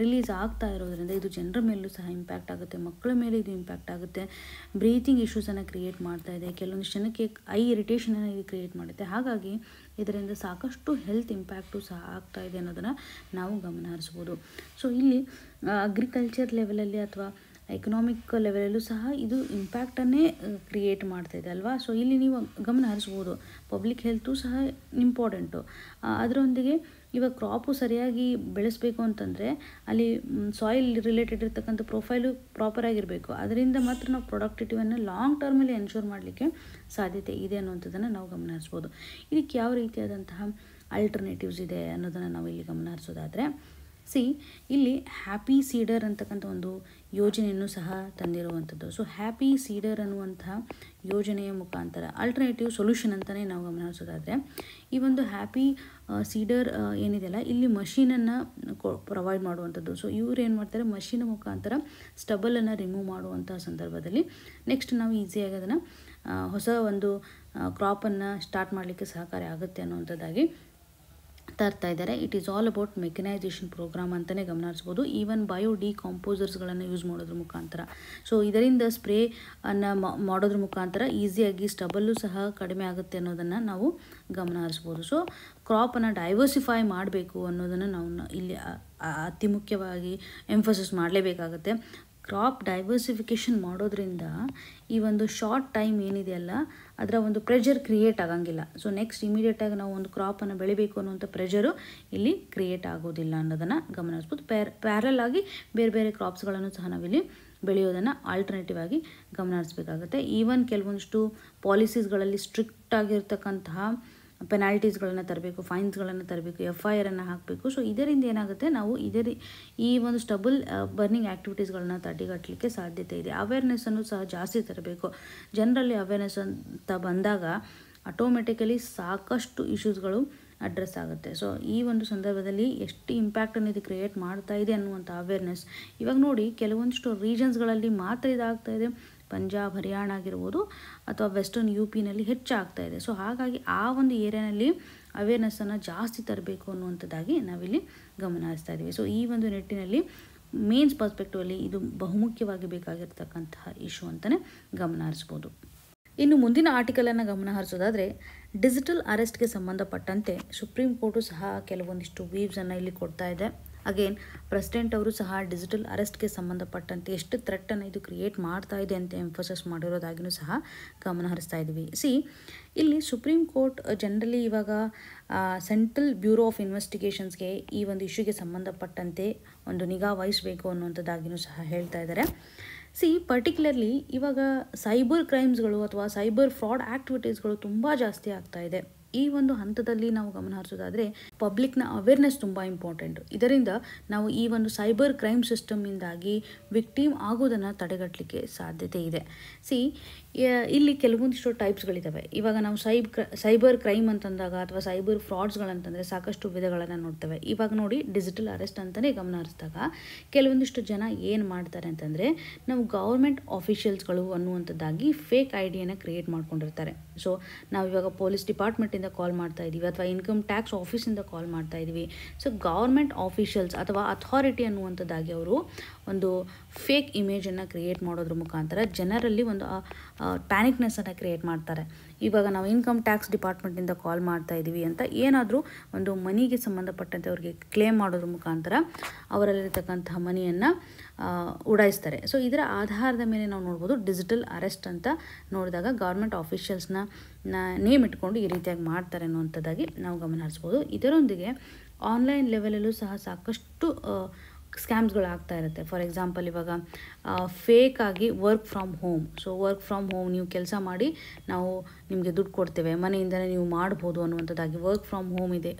ರಿಲೀಸ್ ಆಗ್ತಾ ಇರೋದ್ರಿಂದ ಇದು ಜನರ ಮೇಲೂ ಸಹ ಇಂಪ್ಯಾಕ್ಟ್ ಆಗುತ್ತೆ. ಮಕ್ಕಳ ಮೇಲೆ ಇದು ಇಂಪ್ಯಾಕ್ಟ್ ಆಗುತ್ತೆ. ಬ್ರೀತಿಂಗ್ ಇಶ್ಯೂಸನ್ನು ಕ್ರಿಯೇಟ್ ಮಾಡ್ತಾ ಇದೆ. ಕೆಲವೊಂದಿಷ್ಟು ಜನಕ್ಕೆ ಐ ಇರಿಟೇಷನನ್ನು ಇದು ಕ್ರಿಯೇಟ್ ಮಾಡುತ್ತೆ. ಹಾಗಾಗಿ ಇದರಿಂದ ಸಾಕಷ್ಟು ಹೆಲ್ತ್ ಇಂಪ್ಯಾಕ್ಟು ಸಹ ಆಗ್ತಾ ಇದೆ ಅನ್ನೋದನ್ನು ನಾವು ಗಮನ ಹರಿಸ್ಬೋದು. ಸೊ ಇಲ್ಲಿ ಅಗ್ರಿಕಲ್ಚರ್ ಲೆವೆಲಲ್ಲಿ ಅಥವಾ ಎಕನಾಮಿಕ್ ಲೆವೆಲಲ್ಲೂ ಸಹ ಇದು ಇಂಪ್ಯಾಕ್ಟನ್ನೇ ಕ್ರಿಯೇಟ್ ಮಾಡ್ತಾಯಿದೆ ಅಲ್ವಾ. ಸೊ ಇಲ್ಲಿ ನೀವು ಗಮನ ಹರಿಸ್ಬೋದು. ಪಬ್ಲಿಕ್ ಹೆಲ್ತು ಸಹ ಇಂಪಾರ್ಟೆಂಟು. ಅದರೊಂದಿಗೆ ಇವಾಗ ಕ್ರಾಪು ಸರಿಯಾಗಿ ಬೆಳೆಸಬೇಕು ಅಂತಂದರೆ ಅಲ್ಲಿ ಸಾಯಿಲ್ ರಿಲೇಟೆಡ್ ಇರ್ತಕ್ಕಂಥ ಪ್ರೊಫೈಲು ಪ್ರಾಪರಾಗಿರಬೇಕು. ಅದರಿಂದ ಮಾತ್ರ ನಾವು ಪ್ರೊಡಕ್ಟಿವಿಟಿಯನ್ನು ಲಾಂಗ್ ಟರ್ಮಲ್ಲಿ ಎನ್ಶೋರ್ ಮಾಡಲಿಕ್ಕೆ ಸಾಧ್ಯತೆ ಇದೆ ಅನ್ನುವಂಥದ್ದನ್ನು ನಾವು ಗಮನ ಹರಿಸ್ಬೋದು. ಇದಕ್ಕೆ ಯಾವ ರೀತಿಯಾದಂತಹ ಆಲ್ಟರ್ನೇಟಿವ್ಸ್ ಇದೆ ಅನ್ನೋದನ್ನು ನಾವು ಇಲ್ಲಿ ಗಮನ ಹರಿಸೋದಾದರೆ, ಇಲ್ಲಿ ಹ್ಯಾಪಿ ಸೀಡರ್ ಅಂತಕ್ಕಂಥ ಒಂದು ಯೋಜನೆಯನ್ನು ಸಹ ತಂದಿರುವಂಥದ್ದು. ಸೊ ಹ್ಯಾಪಿ ಸೀಡರ್ ಅನ್ನುವಂತಹ ಯೋಜನೆಯ ಮುಖಾಂತರ ಆಲ್ಟರ್ನೇಟಿವ್ ಸೊಲ್ಯೂಷನ್ ಅಂತಲೇ ನಾವು ಗಮನ ಹರಿಸೋದಾದರೆ, ಈ ಒಂದು ಹ್ಯಾಪಿ ಸೀಡರ್ ಏನಿದೆಯಲ್ಲ, ಇಲ್ಲಿ ಮಷೀನನ್ನು ಪ್ರೊವೈಡ್ ಮಾಡುವಂಥದ್ದು. ಸೊ ಇವ್ರು ಏನು ಮಾಡ್ತಾರೆ, ಮಷೀನ್ ಮುಖಾಂತರ ಸ್ಟಬಲನ್ನು ರಿಮೂವ್ ಮಾಡುವಂಥ ಸಂದರ್ಭದಲ್ಲಿ ನೆಕ್ಸ್ಟ್ ನಾವು ಈಸಿಯಾಗಿ ಅದನ್ನು ಹೊಸ ಒಂದು ಕ್ರಾಪನ್ನು ಸ್ಟಾರ್ಟ್ ಮಾಡಲಿಕ್ಕೆ ಸಹಕಾರಿ ಆಗುತ್ತೆ ಅನ್ನುವಂಥದ್ದಾಗಿ ತರ್ತಾ ಇದ್ದಾರೆ. It is all about mechanisation programme ಅಂತಲೇ ಗಮನ ಹರಿಸ್ಬೋದು. ಈವನ್ ಬಯೋ ಡಿಕಾಂಪೋಸರ್ಸ್ಗಳನ್ನು ಯೂಸ್ ಮಾಡೋದ್ರ ಮುಖಾಂತರ, ಸೊ ಇದರಿಂದ ಸ್ಪ್ರೇ ಅನ್ನು ಮಾಡೋದ್ರ ಮುಖಾಂತರ ಈಸಿಯಾಗಿ ಸ್ಟಬಲ್ಲು ಸಹ ಕಡಿಮೆ ಆಗುತ್ತೆ ಅನ್ನೋದನ್ನು ನಾವು ಗಮನ ಹರಿಸ್ಬೋದು. ಸೊ ಕ್ರಾಪನ್ನು ಡೈವರ್ಸಿಫೈ ಮಾಡಬೇಕು ಅನ್ನೋದನ್ನು ನಾವು ಇಲ್ಲಿ ಅತಿ ಮುಖ್ಯವಾಗಿ ಎಂಫೋಸಿಸ್ ಮಾಡಲೇಬೇಕಾಗುತ್ತೆ. ಕ್ರಾಪ್ ಡೈವರ್ಸಿಫಿಕೇಷನ್ ಮಾಡೋದ್ರಿಂದ ಈ ಒಂದು ಶಾರ್ಟ್ ಟೈಮ್ ಏನಿದೆಯಲ್ಲ ಅದರ ಒಂದು ಪ್ರೆಷರ್ ಕ್ರಿಯೇಟ್ ಆಗಂಗಿಲ್ಲ. ಸೊ ನೆಕ್ಸ್ಟ್ ಇಮಿಡಿಯೇಟಾಗಿ ನಾವು ಒಂದು ಕ್ರಾಪನ್ನು ಬೆಳಿಬೇಕು ಅನ್ನುವಂಥ ಪ್ರೆಷರು ಇಲ್ಲಿ ಕ್ರಿಯೇಟ್ ಆಗೋದಿಲ್ಲ ಅನ್ನೋದನ್ನು ಗಮನಿಸ್ಬೋದು. ಪ್ಯಾರಲ್ ಆಗಿ ಬೇರೆ ಬೇರೆ ಕ್ರಾಪ್ಸ್ಗಳನ್ನು ಸಹ ನಾವಿಲ್ಲಿ ಬೆಳೆಯೋದನ್ನು ಆಲ್ಟರ್ನೇಟಿವ್ ಆಗಿ ಗಮನ ಹರಿಸಬೇಕಾಗುತ್ತೆ. ಈವನ್ ಕೆಲವೊಂದಿಷ್ಟು ಪಾಲಿಸೀಸ್ಗಳಲ್ಲಿ ಸ್ಟ್ರಿಕ್ಟ್ ಆಗಿರ್ತಕ್ಕಂತಹ ಪೆನಾಲ್ಟೀಸ್ಗಳನ್ನು ತರಬೇಕು, ಫೈನ್ಸ್ಗಳನ್ನು ತರಬೇಕು, FIR ಹಾಕಬೇಕು. ಸೊ ಇದರಿಂದ ಏನಾಗುತ್ತೆ, ನಾವು ಈ ಒಂದು ಸ್ಟಬಲ್ ಬರ್ನಿಂಗ್ ಆ್ಯಕ್ಟಿವಿಟೀಸ್ಗಳನ್ನ ತಡೆಗಟ್ಟಲಿಕ್ಕೆ ಸಾಧ್ಯತೆ ಇದೆ. ಅವೇರ್ನೆಸ್ಸನ್ನು ಸಹ ಜಾಸ್ತಿ ತರಬೇಕು. ಜನರಲ್ಲಿ ಅವೇರ್ನೆಸ್ ಅಂತ ಬಂದಾಗ ಆಟೋಮೆಟಿಕಲಿ ಸಾಕಷ್ಟು ಇಶ್ಯೂಸ್ಗಳು ಅಡ್ರೆಸ್ ಆಗುತ್ತೆ. ಸೊ ಈ ಒಂದು ಸಂದರ್ಭದಲ್ಲಿ ಎಷ್ಟು ಇಂಪ್ಯಾಕ್ಟನ್ನು ಇದು ಕ್ರಿಯೇಟ್ ಮಾಡ್ತಾ ಇದೆ ಅನ್ನುವಂಥ ಅವೇರ್ನೆಸ್ ಇವಾಗ ನೋಡಿ, ಕೆಲವೊಂದಿಷ್ಟು ರೀಜನ್ಸ್ಗಳಲ್ಲಿ ಮಾತ್ರ ಇದಾಗ್ತಾ ಇದೆ. ಪಂಜಾಬ್, ಹರಿಯಾಣ ಆಗಿರ್ಬೋದು ಅಥವಾ ವೆಸ್ಟರ್ನ್ UPನಲ್ಲಿ ಹೆಚ್ಚಾಗ್ತಾ ಇದೆ. ಸೊ ಹಾಗಾಗಿ ಆ ಒಂದು ಏರಿಯಾನಲ್ಲಿ ಅವೇರ್ನೆಸ್ಸನ್ನು ಜಾಸ್ತಿ ತರಬೇಕು ಅನ್ನುವಂಥದ್ದಾಗಿ ನಾವಿಲ್ಲಿ ಗಮನ ಹರಿಸ್ತಾ ಇದ್ದೀವಿ. ಸೊ ಈ ಒಂದು ನಿಟ್ಟಿನಲ್ಲಿ ಮೇನ್ಸ್ ಪರ್ಸ್ಪೆಕ್ಟಿವಲ್ಲಿ ಇದು ಬಹುಮುಖ್ಯವಾಗಿ ಬೇಕಾಗಿರ್ತಕ್ಕಂತಹ ಇಶ್ಯೂ ಅಂತಲೇ ಗಮನ ಹರಿಸ್ಬೋದು. ಇನ್ನು ಮುಂದಿನ ಆರ್ಟಿಕಲನ್ನು ಗಮನ ಹರಿಸೋದಾದರೆ, ಡಿಜಿಟಲ್ ಅರೆಸ್ಟ್ಗೆ ಸಂಬಂಧಪಟ್ಟಂತೆ ಸುಪ್ರೀಂ ಕೋರ್ಟು ಸಹ ಕೆಲವೊಂದಿಷ್ಟು ವೀವ್ಸನ್ನು ಇಲ್ಲಿ ಕೊಡ್ತಾ ಇದೆ. ಅಗೇನ್ ಪ್ರೆಸಿಡೆಂಟ್ ಅವರು ಸಹ ಡಿಜಿಟಲ್ ಅರೆಸ್ಟ್ಗೆ ಸಂಬಂಧಪಟ್ಟಂತೆ ಎಷ್ಟು ಥ್ರೆಟನ್ನು ಇದು ಕ್ರಿಯೇಟ್ ಮಾಡ್ತಾ ಇದೆ ಅಂತ ಎಂಫೋಸಿಸ್ ಮಾಡಿರೋದಾಗಿಯೂ ಸಹ ಗಮನ ಹರಿಸ್ತಾ ಇದ್ದೀವಿ. ಇಲ್ಲಿ ಸುಪ್ರೀಂ ಕೋರ್ಟ್ ಜನರಲಿ ಇವಾಗ ಸೆಂಟ್ರಲ್ ಬ್ಯೂರೋ ಆಫ್ ಇನ್ವೆಸ್ಟಿಗೇಷನ್ಸ್ಗೆ ಈ ಒಂದು ಇಶ್ಯೂಗೆ ಸಂಬಂಧಪಟ್ಟಂತೆ ಒಂದು ನಿಗಾ ವಹಿಸಬೇಕು ಅನ್ನುವಂಥದ್ದಾಗಿಯೂ ಸಹ ಹೇಳ್ತಾ ಇದ್ದಾರೆ. ಪರ್ಟಿಕ್ಯುಲರ್ಲಿ ಇವಾಗ ಸೈಬರ್ ಕ್ರೈಮ್ಸ್ಗಳು ಅಥವಾ ಸೈಬರ್ ಫ್ರಾಡ್ ಆ್ಯಕ್ಟಿವಿಟೀಸ್ಗಳು ತುಂಬ ಜಾಸ್ತಿ ಆಗ್ತಾ ಇದೆ. ಈ ಒಂದು ಹಂತದಲ್ಲಿ ನಾವು ಗಮನ ಹರಿಸೋದಾದರೆ ಪಬ್ಲಿಕ್ನ ಅವೇರ್ನೆಸ್ ತುಂಬ ಇಂಪಾರ್ಟೆಂಟು. ಇದರಿಂದ ನಾವು ಈ ಒಂದು ಸೈಬರ್ ಕ್ರೈಮ್ ಸಿಸ್ಟಮ್ಮಿಂದಾಗಿ ವಿಕ್ಟಿಮ್ ಆಗೋದನ್ನು ತಡೆಗಟ್ಟಲಿಕ್ಕೆ ಸಾಧ್ಯತೆ ಇದೆ. ಇಲ್ಲಿ ಕೆಲವೊಂದಿಷ್ಟು ಟೈಪ್ಸ್ಗಳಿದ್ದಾವೆ. ಇವಾಗ ನಾವು ಸೈಬರ್ ಕ್ರೈಮ್ ಅಂತಂದಾಗ ಅಥವಾ ಸೈಬರ್ ಫ್ರಾಡ್ಸ್ಗಳಂತಂದರೆ ಸಾಕಷ್ಟು ವಿಧಗಳನ್ನು ನೋಡ್ತೇವೆ. ಇವಾಗ ನೋಡಿ, ಡಿಜಿಟಲ್ ಅರೆಸ್ಟ್ ಅಂತಲೇ ಗಮನ ಹರಿಸಿದಾಗ ಕೆಲವೊಂದಿಷ್ಟು ಜನ ಏನು ಮಾಡ್ತಾರೆ ಅಂತಂದರೆ, ನಾವು ಗೌರ್ಮೆಂಟ್ ಆಫೀಷಿಯಲ್ಸ್ಗಳು ಅನ್ನುವಂಥದ್ದಾಗಿ ಫೇಕ್ ಐಡಿಯನ್ನು ಕ್ರಿಯೇಟ್ ಮಾಡ್ಕೊಂಡಿರ್ತಾರೆ. ಸೊ ನಾವು ಇವಾಗ ಪೊಲೀಸ್ ಡಿಪಾರ್ಟ್ಮೆಂಟಿಂದ ಕಾಲ್ ಮಾಡ್ತಾ ಇದ್ದೀವಿ ಅಥವಾ ಇನ್ಕಮ್ ಟ್ಯಾಕ್ಸ್ ಆಫೀಸಿಂದ ಕಾಲ್ ಮಾಡ್ತಾ ಇದ್ದೀವಿ. ಸೊ ಗೌರ್ಮೆಂಟ್ ಆಫೀಷಿಯಲ್ಸ್ ಅಥವಾ ಅಥಾರಿಟಿ ಅನ್ನುವಂಥದ್ದಾಗಿ ಅವರು ಒಂದು ಫೇಕ್ ಇಮೇಜನ್ನು ಕ್ರಿಯೇಟ್ ಮಾಡೋದ್ರ ಮುಖಾಂತರ ಜನರಲ್ಲಿ ಒಂದು ಪ್ಯಾನಿಕ್ನೆಸ್ಸನ್ನು ಕ್ರಿಯೇಟ್ ಮಾಡ್ತಾರೆ. ಇವಾಗ ನಾವು ಇನ್ಕಮ್ ಟ್ಯಾಕ್ಸ್ ಡಿಪಾರ್ಟ್ಮೆಂಟಿಂದ ಕಾಲ್ ಮಾಡ್ತಾ ಇದ್ದೀವಿ ಅಂತ ಏನಾದರೂ ಒಂದು ಮನಿಗೆ ಸಂಬಂಧಪಟ್ಟಂತೆ ಅವ್ರಿಗೆ ಕ್ಲೇಮ್ ಮಾಡೋದ್ರ ಮುಖಾಂತರ ಅವರಲ್ಲಿರ್ತಕ್ಕಂತಹ ಮನಿಯನ್ನು ಉಡಾಯಿಸ್ತಾರೆ. ಸೊ ಇದರ ಆಧಾರದ ಮೇಲೆ ನಾವು ನೋಡ್ಬೋದು, ಡಿಜಿಟಲ್ ಅರೆಸ್ಟ್ ಅಂತ ನೋಡಿದಾಗ ಗೌರ್ಮೆಂಟ್ ಆಫೀಷಿಯಲ್ಸ್ನ ನೇಮ್ ಇಟ್ಕೊಂಡು ಈ ರೀತಿಯಾಗಿ ಮಾಡ್ತಾರೆ ಅನ್ನುವಂಥದ್ದಾಗಿ ನಾವು ಗಮನ ಹರಿಸ್ಬೋದು. ಇದರೊಂದಿಗೆ ಆನ್ಲೈನ್ ಲೆವೆಲಲ್ಲೂ ಸಹ ಸಾಕಷ್ಟು ಸ್ಕ್ಯಾಮ್ಸ್ಗಳಾಗ್ತಾ ಇರುತ್ತೆ. ಫಾರ್ ಎಕ್ಸಾಂಪಲ್, ಇವಾಗ ಫೇಕಾಗಿ work from home. So work from home, ನೀವು ಕೆಲಸ ಮಾಡಿ ನಾವು ನಿಮಗೆ ದುಡ್ಡು ಕೊಡ್ತೇವೆ, ಮನೆಯಿಂದಲೇ ನೀವು ಮಾಡ್ಬೋದು ಅನ್ನುವಂಥದ್ದಾಗಿ ವರ್ಕ್ ಫ್ರಮ್ ಹೋಮ್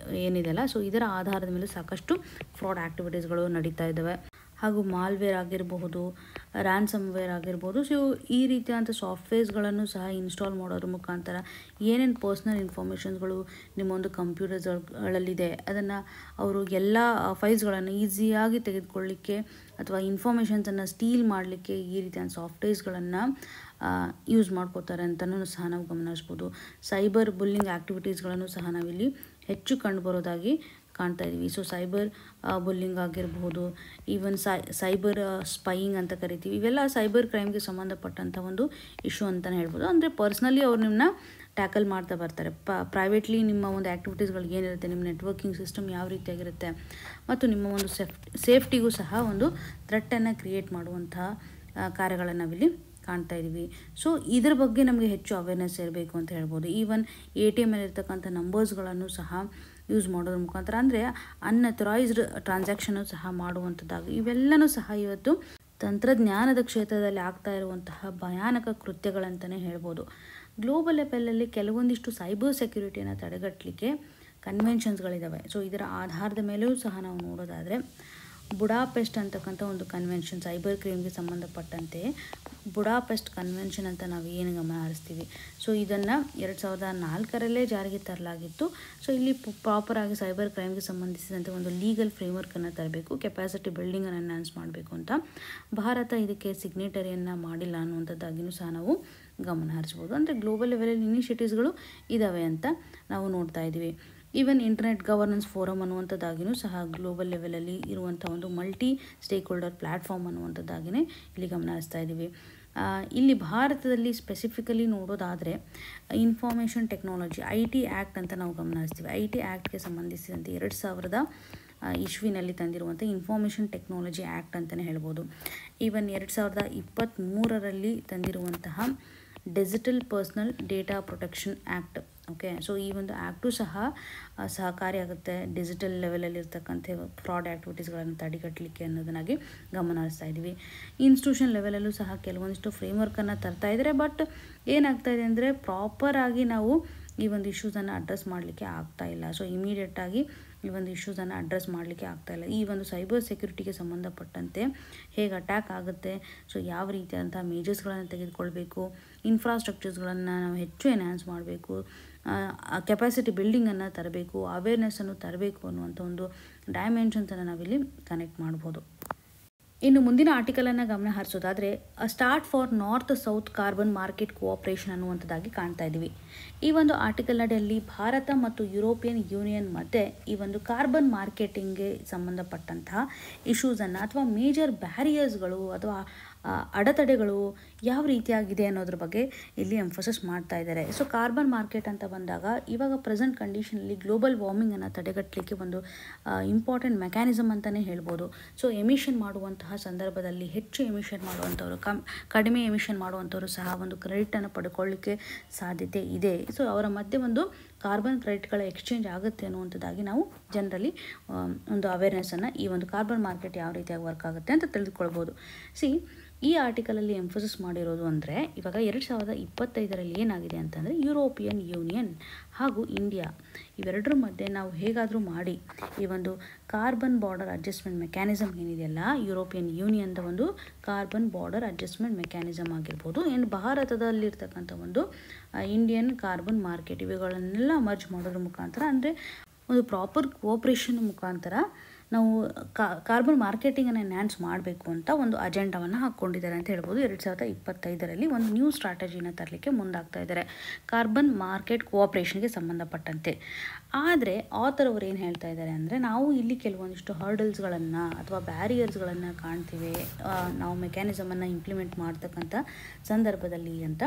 ಏನಿದೆಯಲ್ಲ, ಸೊ ಇದರ ಆಧಾರದ ಮೇಲೆ ಸಾಕಷ್ಟು ಫ್ರಾಡ್ ಆ್ಯಕ್ಟಿವಿಟೀಸ್ಗಳು ನಡೀತಾ ಇದ್ದಾವೆ. ಹಾಗೂ ಮಾಲ್ವೇರ್ ಆಗಿರಬಹುದು, ರ್ಯಾನ್ಸಮ್ವೇರ್ ಆಗಿರ್ಬೋದು. ಸೊ ಈ ರೀತಿಯಾದಂಥ ಸಾಫ್ಟ್ವೇರ್ಸ್ಗಳನ್ನು ಸಹ ಇನ್ಸ್ಟಾಲ್ ಮಾಡೋದ್ರ ಮುಖಾಂತರ ಏನೇನು ಪರ್ಸ್ನಲ್ ಇನ್ಫಾರ್ಮೇಷನ್ಸ್ಗಳು ನಿಮ್ಮ ಒಂದು ಕಂಪ್ಯೂಟರ್ಸ್ಗಳಲ್ಲಿದೆ ಅದನ್ನು ಅವರು ಎಲ್ಲ ಫೈಲ್ಸ್ಗಳನ್ನು ಈಸಿಯಾಗಿ ತೆಗೆದುಕೊಳ್ಳಿಕ್ಕೆ ಅಥವಾ ಇನ್ಫಾರ್ಮೇಷನ್ಸನ್ನು ಸ್ಟೀಲ್ ಮಾಡಲಿಕ್ಕೆ ಈ ರೀತಿಯಾದ ಸಾಫ್ಟ್ವೇರ್ಸ್ಗಳನ್ನು ಯೂಸ್ ಮಾಡ್ಕೋತಾರೆ ಅಂತಲೂ ಸಹ ನಾವು ಗಮನಿಸ್ಬೋದು. ಸೈಬರ್ ಬುಲ್ಲಿಂಗ್ ಆ್ಯಕ್ಟಿವಿಟೀಸ್ಗಳನ್ನು ಸಹ ನಾವಿಲ್ಲಿ ಹೆಚ್ಚು ಕಂಡುಬರೋದಾಗಿ ಕಾಣ್ತಾ ಇದ್ದೀವಿ. ಸೊ ಸೈಬರ್ ಬುಲ್ಲಿಂಗ್ ಆಗಿರಬಹುದು, ಈವನ್ ಸೈಬರ್ ಸ್ಪೈಯಿಂಗ್ ಅಂತ ಕರಿತೀವಿ. ಇವೆಲ್ಲ ಸೈಬರ್ ಕ್ರೈಮ್ಗೆ ಸಂಬಂಧಪಟ್ಟಂಥ ಒಂದು ಇಶ್ಯೂ ಅಂತಲೇ ಹೇಳ್ಬೋದು. ಅಂದರೆ ಪರ್ಸ್ನಲಿ ಅವ್ರು ನಿಮ್ಮನ್ನ ಟ್ಯಾಕಲ್ ಮಾಡ್ತಾ ಬರ್ತಾರೆ. ಪ್ರೈವೇಟ್ಲಿ ನಿಮ್ಮ ಒಂದು ಆ್ಯಕ್ಟಿವಿಟೀಸ್ಗಳಿಗೆ ಏನಿರುತ್ತೆ, ನಿಮ್ಮ ನೆಟ್ವರ್ಕಿಂಗ್ ಸಿಸ್ಟಮ್ ಯಾವ ರೀತಿಯಾಗಿರುತ್ತೆ ಮತ್ತು ನಿಮ್ಮ ಒಂದು ಸೇಫ್ಟಿಗೂ ಸಹ ಒಂದು ಥ್ರೆಟ್ಟನ್ನು ಕ್ರಿಯೇಟ್ ಮಾಡುವಂತಹ ಕಾರ್ಯಗಳನ್ನು ನಾವಿಲ್ಲಿ ಕಾಣ್ತಾ ಇದ್ದೀವಿ. ಸೊ ಇದ್ರ ಬಗ್ಗೆ ನಮಗೆ ಹೆಚ್ಚು ಅವೇರ್ನೆಸ್ ಇರಬೇಕು ಅಂತ ಹೇಳ್ಬೋದು. ಈವನ್ ATM ಇರ್ತಕ್ಕಂಥ ನಂಬರ್ಸ್ಗಳನ್ನು ಸಹ ಯೂಸ್ ಮಾಡೋದ್ರ ಮುಖಾಂತರ, ಅಂದರೆ ಅನ್ಅಥರೈಸ್ಡ್ ಟ್ರಾನ್ಸಾಕ್ಷನು ಸಹ ಮಾಡುವಂಥದ್ದಾಗಿ ಇವೆಲ್ಲನೂ ಸಹ ಇವತ್ತು ತಂತ್ರಜ್ಞಾನದ ಕ್ಷೇತ್ರದಲ್ಲಿ ಆಗ್ತಾ ಇರುವಂತಹ ಭಯಾನಕ ಕೃತ್ಯಗಳಂತಲೇ ಹೇಳ್ಬೋದು. ಗ್ಲೋಬಲ್ ಲೆವೆಲಲ್ಲಿ ಕೆಲವೊಂದಿಷ್ಟು ಸೈಬರ್ ಸೆಕ್ಯುರಿಟಿಯನ್ನು ತಡೆಗಟ್ಟಲಿಕ್ಕೆ ಕನ್ವೆನ್ಷನ್ಸ್ಗಳಿದ್ದಾವೆ. ಸೊ ಇದರ ಆಧಾರದ ಮೇಲೆಯೂ ಸಹ ನಾವು ನೋಡೋದಾದರೆ ಬುಡಾಪೆಸ್ಟ್ ಅಂತಕ್ಕಂಥ ಒಂದು ಕನ್ವೆನ್ಷನ್, ಸೈಬರ್ ಕ್ರೈಮ್ಗೆ ಸಂಬಂಧಪಟ್ಟಂತೆ ಬುಡಾಪೆಸ್ಟ್ ಕನ್ವೆನ್ಷನ್ ಅಂತ ನಾವು ಏನು ಗಮನ ಹರಿಸ್ತೀವಿ. ಸೊ ಇದನ್ನು 2004 ಜಾರಿಗೆ ತರಲಾಗಿತ್ತು. ಸೊ ಇಲ್ಲಿ ಪ್ರಾಪರಾಗಿ ಸೈಬರ್ ಕ್ರೈಮ್ಗೆ ಸಂಬಂಧಿಸಿದಂತೆ ಒಂದು ಲೀಗಲ್ ಫ್ರೇಮ್ವರ್ಕನ್ನು ತರಬೇಕು, ಕೆಪಾಸಿಟಿ ಬಿಲ್ಡಿಂಗನ್ನು ಎನ್ಹಾನ್ಸ್ ಮಾಡಬೇಕು ಅಂತ. ಭಾರತ ಇದಕ್ಕೆ ಸಿಗ್ನೇಟರಿಯನ್ನು ಮಾಡಿಲ್ಲ ಅನ್ನುವಂಥದ್ದಾಗಿಯೂ ಸಹ ನಾವು ಗಮನ ಹರಿಸ್ಬೋದು. ಅಂದರೆ ಗ್ಲೋಬಲ್ ಲೆವೆಲಲ್ಲಿ ಇನಿಷಿಯೇಟಿವ್ಸ್ಗಳು ಇದ್ದಾವೆ ಅಂತ ನಾವು ನೋಡ್ತಾ ಇದ್ದೀವಿ. ಈವನ್ ಇಂಟರ್ನೆಟ್ ಗವರ್ನೆನ್ಸ್ ಫೋರಮ್ ಅನ್ನುವಂಥದ್ದಾಗಿಯೂ ಸಹ ಗ್ಲೋಬಲ್ ಲೆವೆಲಲ್ಲಿ ಇರುವಂಥ ಒಂದು ಮಲ್ಟಿ ಸ್ಟೇಕ್ ಹೋಲ್ಡರ್ ಪ್ಲ್ಯಾಟ್ಫಾರ್ಮ್ ಅನ್ನುವಂಥದ್ದಾಗಿಯೇ ಇಲ್ಲಿ ಗಮನ ಹರಿಸ್ತಾ ಇದ್ದೀವಿ. ಇಲ್ಲಿ ಭಾರತದಲ್ಲಿ ಸ್ಪೆಸಿಫಿಕಲಿ ನೋಡೋದಾದರೆ ಇನ್ಫಾರ್ಮೇಷನ್ ಟೆಕ್ನಾಲಜಿ IT ಆ್ಯಕ್ಟ್ ಅಂತ ನಾವು ಗಮನ ಹರಿಸ್ತೀವಿ. IT ಆ್ಯಕ್ಟ್ಗೆ ಸಂಬಂಧಿಸಿದಂತೆ 2000 ಇಸ್ವಿನಲ್ಲಿ ತಂದಿರುವಂಥ ಇನ್ಫಾರ್ಮೇಷನ್ ಟೆಕ್ನಾಲಜಿ ಆ್ಯಕ್ಟ್ ಅಂತಲೇ ಹೇಳ್ಬೋದು. ಈವನ್ 2023 ತಂದಿರುವಂತಹ digital personal data protection act. Okay, so ಈ ಒಂದು ಆ್ಯಕ್ಟು ಸಹ ಸಹಕಾರಿಯಾಗುತ್ತೆ ಡಿಜಿಟಲ್ ಲೆವೆಲಲ್ಲಿ ಇರ್ತಕ್ಕಂಥ ಫ್ರಾಡ್ ಆ್ಯಕ್ಟಿವಿಟೀಸ್ಗಳನ್ನು ತಡೆಗಟ್ಟಲಿಕ್ಕೆ ಅನ್ನೋದನ್ನಾಗಿ ಗಮನ ಹರಿಸ್ತಾ ಇದ್ದೀವಿ. ಇನ್ಸ್ಟಿಟ್ಯೂಷನ್ ಲೆವೆಲಲ್ಲೂ ಸಹ ಕೆಲವೊಂದಿಷ್ಟು ಫ್ರೇಮ್ವರ್ಕನ್ನು ತರ್ತಾ ಇದ್ದಾರೆ. ಬಟ್ ಏನಾಗ್ತಾ ಇದೆ ಅಂದರೆ ಪ್ರಾಪರಾಗಿ ನಾವು ಈ ಒಂದು ಇಶ್ಯೂಸನ್ನು ಅಡ್ರೆಸ್ ಮಾಡಲಿಕ್ಕೆ ಆಗ್ತಾ ಇಲ್ಲ. ಸೊ ಇಮಿಡಿಯೇಟಾಗಿ ಈ ಒಂದು ಇಶ್ಯೂಸನ್ನು ಅಡ್ರೆಸ್ ಮಾಡಲಿಕ್ಕೆ ಆಗ್ತಾಯಿಲ್ಲ. ಈ ಒಂದು ಸೈಬರ್ ಸೆಕ್ಯುರಿಟಿಗೆ ಸಂಬಂಧಪಟ್ಟಂತೆ ಹೇಗೆ ಅಟ್ಯಾಕ್ ಆಗುತ್ತೆ, ಸೊ ಯಾವ ರೀತಿಯಾದಂಥ ಮೇಜರ್ಸ್ಗಳನ್ನು ತೆಗೆದುಕೊಳ್ಬೇಕು, ಇನ್ಫ್ರಾಸ್ಟ್ರಕ್ಚರ್ಸ್ಗಳನ್ನು ನಾವು ಹೆಚ್ಚು ಎನ್ಹಾನ್ಸ್ ಮಾಡಬೇಕು, ಕೆಪಾಸಿಟಿ ಬಿಲ್ಡಿಂಗನ್ನು ತರಬೇಕು, ಅವೇರ್ನೆಸ್ಸನ್ನು ತರಬೇಕು ಅನ್ನುವಂಥ ಒಂದು ಡೈಮೆನ್ಷನ್ಸನ್ನು ನಾವಿಲ್ಲಿ ಕನೆಕ್ಟ್ ಮಾಡ್ಬೋದು. ಇನ್ನು ಮುಂದಿನ ಆರ್ಟಿಕಲನ್ನು ಗಮನ ಹರಿಸೋದಾದರೆ start for north south carbon market cooperation ಅನ್ನುವಂಥದ್ದಾಗಿ ಕಾಣ್ತಾ ಇದ್ದೀವಿ. ಈ ಒಂದು ಆರ್ಟಿಕಲ್ ಅಡಿಯಲ್ಲಿ ಭಾರತ ಮತ್ತು ಯುರೋಪಿಯನ್ ಯೂನಿಯನ್ ಮಧ್ಯೆ ಈ ಒಂದು ಕಾರ್ಬನ್ ಮಾರ್ಕೆಟಿಂಗ್ಗೆ ಸಂಬಂಧಪಟ್ಟಂತಹ ಇಶ್ಯೂಸನ್ನು ಅಥವಾ ಮೇಜರ್ ಬ್ಯಾರಿಯರ್ಸ್ಗಳು ಅಥವಾ ಅಡೆತಡೆಗಳು ಯಾವ ರೀತಿಯಾಗಿದೆ ಅನ್ನೋದ್ರ ಬಗ್ಗೆ ಇಲ್ಲಿ ಎಂಫೋಸಿಸ್ ಮಾಡ್ತಾ ಇದ್ದಾರೆ. ಸೊ ಕಾರ್ಬನ್ ಮಾರ್ಕೆಟ್ ಅಂತ ಬಂದಾಗ ಇವಾಗ ಪ್ರೆಸೆಂಟ್ ಕಂಡೀಷನಲ್ಲಿ ಗ್ಲೋಬಲ್ ವಾರ್ಮಿಂಗನ್ನು ತಡೆಗಟ್ಟಲಿಕ್ಕೆ ಒಂದು ಇಂಪಾರ್ಟೆಂಟ್ ಮೆಕ್ಯಾನಿಸಮ್ ಅಂತಲೇ ಹೇಳ್ಬೋದು. ಸೊ ಎಮಿಷನ್ ಮಾಡುವಂತಹ ಸಂದರ್ಭದಲ್ಲಿ ಹೆಚ್ಚು ಎಮಿಷನ್ ಮಾಡುವಂಥವ್ರು ಕಡಿಮೆ ಎಮಿಷನ್ ಮಾಡುವಂಥವ್ರು ಸಹ ಒಂದು ಕ್ರೆಡಿಟನ್ನು ಪಡ್ಕೊಳ್ಳಿಕ್ಕೆ ಸಾಧ್ಯತೆ ಇದೆ. ಸೊ ಅವರ ಮಧ್ಯೆ ಒಂದು ಕಾರ್ಬನ್ ಕ್ರೆಡಿಟ್ಗಳ ಎಕ್ಸ್ಚೇಂಜ್ ಆಗುತ್ತೆ ಅನ್ನುವಂಥದ್ದಾಗಿ ನಾವು ಜನರಲಿ ಒಂದು ಅವೇರ್ನೆಸ್ಸನ್ನು ಈ ಒಂದು ಕಾರ್ಬನ್ ಮಾರ್ಕೆಟ್ ಯಾವ ರೀತಿಯಾಗಿ ವರ್ಕ್ ಆಗುತ್ತೆ ಅಂತ ತಿಳಿದುಕೊಳ್ಬೋದು. ಈ ಆರ್ಟಿಕಲಲ್ಲಿ ಎಂಫೋಸಿಸ್ ಮಾಡಿರೋದು ಅಂದರೆ ಇವಾಗ 2025 ಏನಾಗಿದೆ ಅಂತಂದರೆ ಯುರೋಪಿಯನ್ ಯೂನಿಯನ್ ಹಾಗೂ ಇಂಡಿಯಾ ಇವೆರಡರ ಮಧ್ಯೆ ನಾವು ಹೇಗಾದರೂ ಮಾಡಿ ಈ ಒಂದು ಕಾರ್ಬನ್ ಬಾರ್ಡರ್ ಅಡ್ಜಸ್ಟ್ಮೆಂಟ್ ಮೆಕ್ಯಾನಿಸಮ್ ಏನಿದೆಯಲ್ಲ, ಯುರೋಪಿಯನ್ ಯೂನಿಯನ್ದ ಒಂದು ಕಾರ್ಬನ್ ಬಾರ್ಡರ್ ಅಡ್ಜಸ್ಟ್ಮೆಂಟ್ ಮೆಕ್ಯಾನಿಸಮ್ ಆಗಿರ್ಬೋದು, ಆ್ಯಂಡ್ ಭಾರತದಲ್ಲಿರ್ತಕ್ಕಂಥ ಒಂದು ಇಂಡಿಯನ್ ಕಾರ್ಬನ್ ಮಾರ್ಕೆಟ್ ಇವುಗಳನ್ನೆಲ್ಲ ಮರ್ಜ್ ಮಾಡೋದ್ರ ಮುಖಾಂತರ, ಅಂದರೆ ಒಂದು ಪ್ರಾಪರ್ ಕೋಆಪ್ರೇಷನ್ ಮುಖಾಂತರ ನಾವು ಕಾರ್ಬನ್ ಮಾರ್ಕೆಟಿಂಗನ್ನು ಎನ್ಹಾನ್ಸ್ ಮಾಡಬೇಕು ಅಂತ ಒಂದು ಅಜೆಂಡಾವನ್ನು ಹಾಕ್ಕೊಂಡಿದ್ದಾರೆ ಅಂತ ಹೇಳ್ಬೋದು. 2025 ಒಂದು ನ್ಯೂ ಸ್ಟ್ರಾಟಜಿನ ತರಲಿಕ್ಕೆ ಮುಂದಾಗ್ತಾ ಇದ್ದಾರೆ ಕಾರ್ಬನ್ ಮಾರ್ಕೆಟ್ ಕೋಆಪ್ರೇಷನ್ಗೆ ಸಂಬಂಧಪಟ್ಟಂತೆ. ಆದರೆ ಆಥರ್ ಅವರು ಏನು ಹೇಳ್ತಾ ಇದ್ದಾರೆ ಅಂದರೆ ನಾವು ಇಲ್ಲಿ ಕೆಲವೊಂದಿಷ್ಟು ಹರ್ಡಲ್ಸ್ಗಳನ್ನು ಅಥವಾ ಬ್ಯಾರಿಯರ್ಸ್ಗಳನ್ನು ಕಾಣ್ತೀವಿ ನಾವು ಮೆಕ್ಯಾನಿಸಮನ್ನು ಇಂಪ್ಲಿಮೆಂಟ್ ಮಾಡ್ತಕ್ಕಂಥ ಸಂದರ್ಭದಲ್ಲಿ ಅಂತ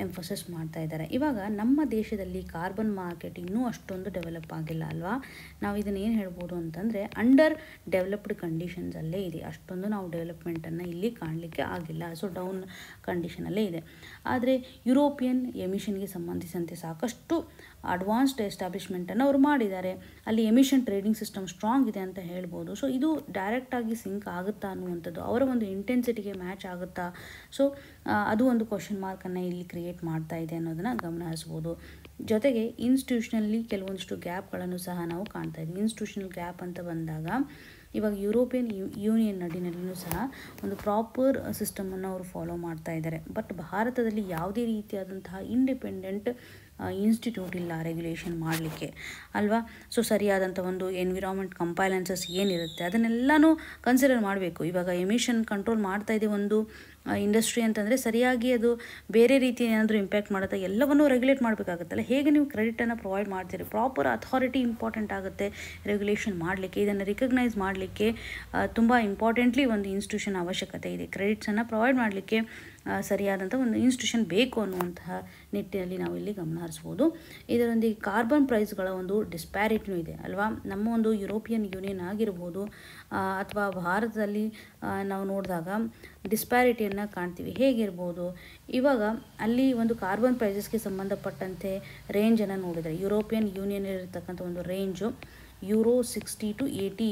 ಎಂಫೋಸಿಸ್ ಮಾಡ್ತಾ ಇದ್ದಾರೆ. ಇವಾಗ ನಮ್ಮ ದೇಶದಲ್ಲಿ ಕಾರ್ಬನ್ ಮಾರ್ಕೆಟ್ ಇನ್ನೂ ಅಷ್ಟೊಂದು ಡೆವಲಪ್ ಆಗಿಲ್ಲ ಅಲ್ವಾ. ನಾವು ಇದನ್ನು ಏನು ಹೇಳ್ಬೋದು ಅಂತಂದರೆ ಅಂಡರ್ ಡೆವಲಪ್ಡ್ ಕಂಡೀಷನ್ಸಲ್ಲೇ ಇದೆ, ಅಷ್ಟೊಂದು ನಾವು ಡೆವಲಪ್ಮೆಂಟನ್ನು ಇಲ್ಲಿ ಕಾಣಲಿಕ್ಕೆ ಆಗಿಲ್ಲ. ಸೊ ಡೌನ್ ಕಂಡೀಷನಲ್ಲೇ ಇದೆ. ಆದರೆ ಯುರೋಪಿಯನ್ ಎಮಿಷನ್ಗೆ ಸಂಬಂಧಿಸಿದಂತೆ ಸಾಕಷ್ಟು ಅಡ್ವಾನ್ಸ್ಡ್ ಎಸ್ಟಾಬ್ಲಿಷ್ಮೆಂಟನ್ನು ಅವರು ಮಾಡಿದ್ದಾರೆ. ಅಲ್ಲಿ ಎಮಿಷನ್ ಟ್ರೇಡಿಂಗ್ ಸಿಸ್ಟಮ್ ಸ್ಟ್ರಾಂಗ್ ಇದೆ ಅಂತ ಹೇಳ್ಬೋದು. ಸೊ ಇದು ಡೈರೆಕ್ಟಾಗಿ ಸಿಂಕ್ ಆಗುತ್ತಾ ಅನ್ನುವಂಥದ್ದು, ಅವರ ಒಂದು ಇಂಟೆನ್ಸಿಟಿಗೆ ಮ್ಯಾಚ್ ಆಗುತ್ತಾ, ಸೊ ಅದು ಒಂದು ಕ್ವಶನ್ ಮಾರ್ಕನ್ನು ಇಲ್ಲಿ ಕ್ರಿಯೇಟ್ ಮಾಡ್ತಾ ಇದೆ ಅನ್ನೋದನ್ನು ಗಮನ ಹರಿಸ್ಬೋದು. ಜೊತೆಗೆ ಇನ್ಸ್ಟಿಟ್ಯೂಷನಲ್ಲಿ ಕೆಲವೊಂದಿಷ್ಟು ಗ್ಯಾಪ್ಗಳನ್ನು ಸಹ ನಾವು ಕಾಣ್ತಾ ಇದ್ದೀವಿ. ಇನ್ಸ್ಟಿಟ್ಯೂಷನಲ್ ಗ್ಯಾಪ್ ಅಂತ ಬಂದಾಗ ಇವಾಗ ಯುರೋಪಿಯನ್ ಯೂನಿಯನ್ ನಡಿನಲ್ಲೂ ಸಹ ಒಂದು ಪ್ರಾಪರ್ ಸಿಸ್ಟಮನ್ನು ಅವರು ಫಾಲೋ ಮಾಡ್ತಾ ಇದ್ದಾರೆ. ಬಟ್ ಭಾರತದಲ್ಲಿ ಯಾವುದೇ ರೀತಿಯಾದಂತಹ ಇಂಡಿಪೆಂಡೆಂಟ್ ಇನ್ಸ್ಟಿಟ್ಯೂಟ್ ಇಲ್ಲ ರೆಗ್ಯುಲೇಷನ್ ಮಾಡಲಿಕ್ಕೆ ಅಲ್ವಾ. ಸೊ ಸರಿಯಾದಂಥ ಒಂದು ಎನ್ವಿರಾನ್ಮೆಂಟ್ ಕಂಪೈಲೆನ್ಸಸ್ ಏನಿರುತ್ತೆ ಅದನ್ನೆಲ್ಲನೂ ಕನ್ಸಿಡರ್ ಮಾಡಬೇಕು. ಇವಾಗ ಎಮಿಷನ್ ಕಂಟ್ರೋಲ್ ಮಾಡ್ತಾ ಇದೆ ಒಂದು ಇಂಡಸ್ಟ್ರಿ ಅಂತಂದರೆ ಸರಿಯಾಗಿ ಅದು ಬೇರೆ ರೀತಿ ಏನಾದರೂ ಇಂಪ್ಯಾಕ್ಟ್ ಮಾಡುತ್ತೆ ಎಲ್ಲವನ್ನೂ ರೆಗ್ಯುಲೇಟ್ ಮಾಡಬೇಕಾಗುತ್ತಲ್ಲ. ಹೇಗೆ ನೀವು ಕ್ರೆಡಿಟನ್ನು ಪ್ರೊವೈಡ್ ಮಾಡ್ತೀರಿ, ಪ್ರಾಪರ್ ಅಥಾರಿಟಿ ಇಂಪಾರ್ಟೆಂಟ್ ಆಗುತ್ತೆ ರೆಗ್ಯುಲೇಷನ್ ಮಾಡಲಿಕ್ಕೆ. ಇದನ್ನು ರಿಕಗ್ನೈಸ್ ಮಾಡಲಿಕ್ಕೆ ತುಂಬ ಇಂಪಾರ್ಟೆಂಟ್ಲಿ ಒಂದು ಇನ್ಸ್ಟಿಟ್ಯೂಷನ್ ಅವಶ್ಯಕತೆ ಇದೆ. ಕ್ರೆಡಿಟ್ಸನ್ನು ಪ್ರೊವೈಡ್ ಮಾಡಲಿಕ್ಕೆ ಸರಿಯಾದಂಥ ಒಂದು ಇನ್ಸ್ಟಿಟ್ಯೂಷನ್ ಬೇಕು ಅನ್ನುವಂತಹ ನಿಟ್ಟಿನಲ್ಲಿ ನಾವು ಇಲ್ಲಿ ಗಮನ ಹರಿಸ್ಬೋದು. ಇದರೊಂದಿಗೆ ಕಾರ್ಬನ್ ಪ್ರೈಸ್ಗಳ ಒಂದು ಡಿಸ್ಪ್ಯಾರಿಟಿನೂ ಇದೆ ಅಲ್ವಾ. ನಮ್ಮ ಒಂದು ಯುರೋಪಿಯನ್ ಯೂನಿಯನ್ ಆಗಿರ್ಬೋದು ಅಥವಾ ಭಾರತದಲ್ಲಿ ನಾವು ನೋಡಿದಾಗ ಡಿಸ್ಪ್ಯಾರಿಟಿಯನ್ನು ಕಾಣ್ತೀವಿ. ಹೇಗಿರ್ಬೋದು, ಇವಾಗ ಅಲ್ಲಿ ಒಂದು ಕಾರ್ಬನ್ ಪ್ರೈಸಸ್ಗೆ ಸಂಬಂಧಪಟ್ಟಂತೆ ರೇಂಜನ್ನು ನೋಡಿದರೆ ಯುರೋಪಿಯನ್ ಯೂನಿಯನ್ ಇರತಕ್ಕಂಥ ಒಂದು ರೇಂಜು €60 to €80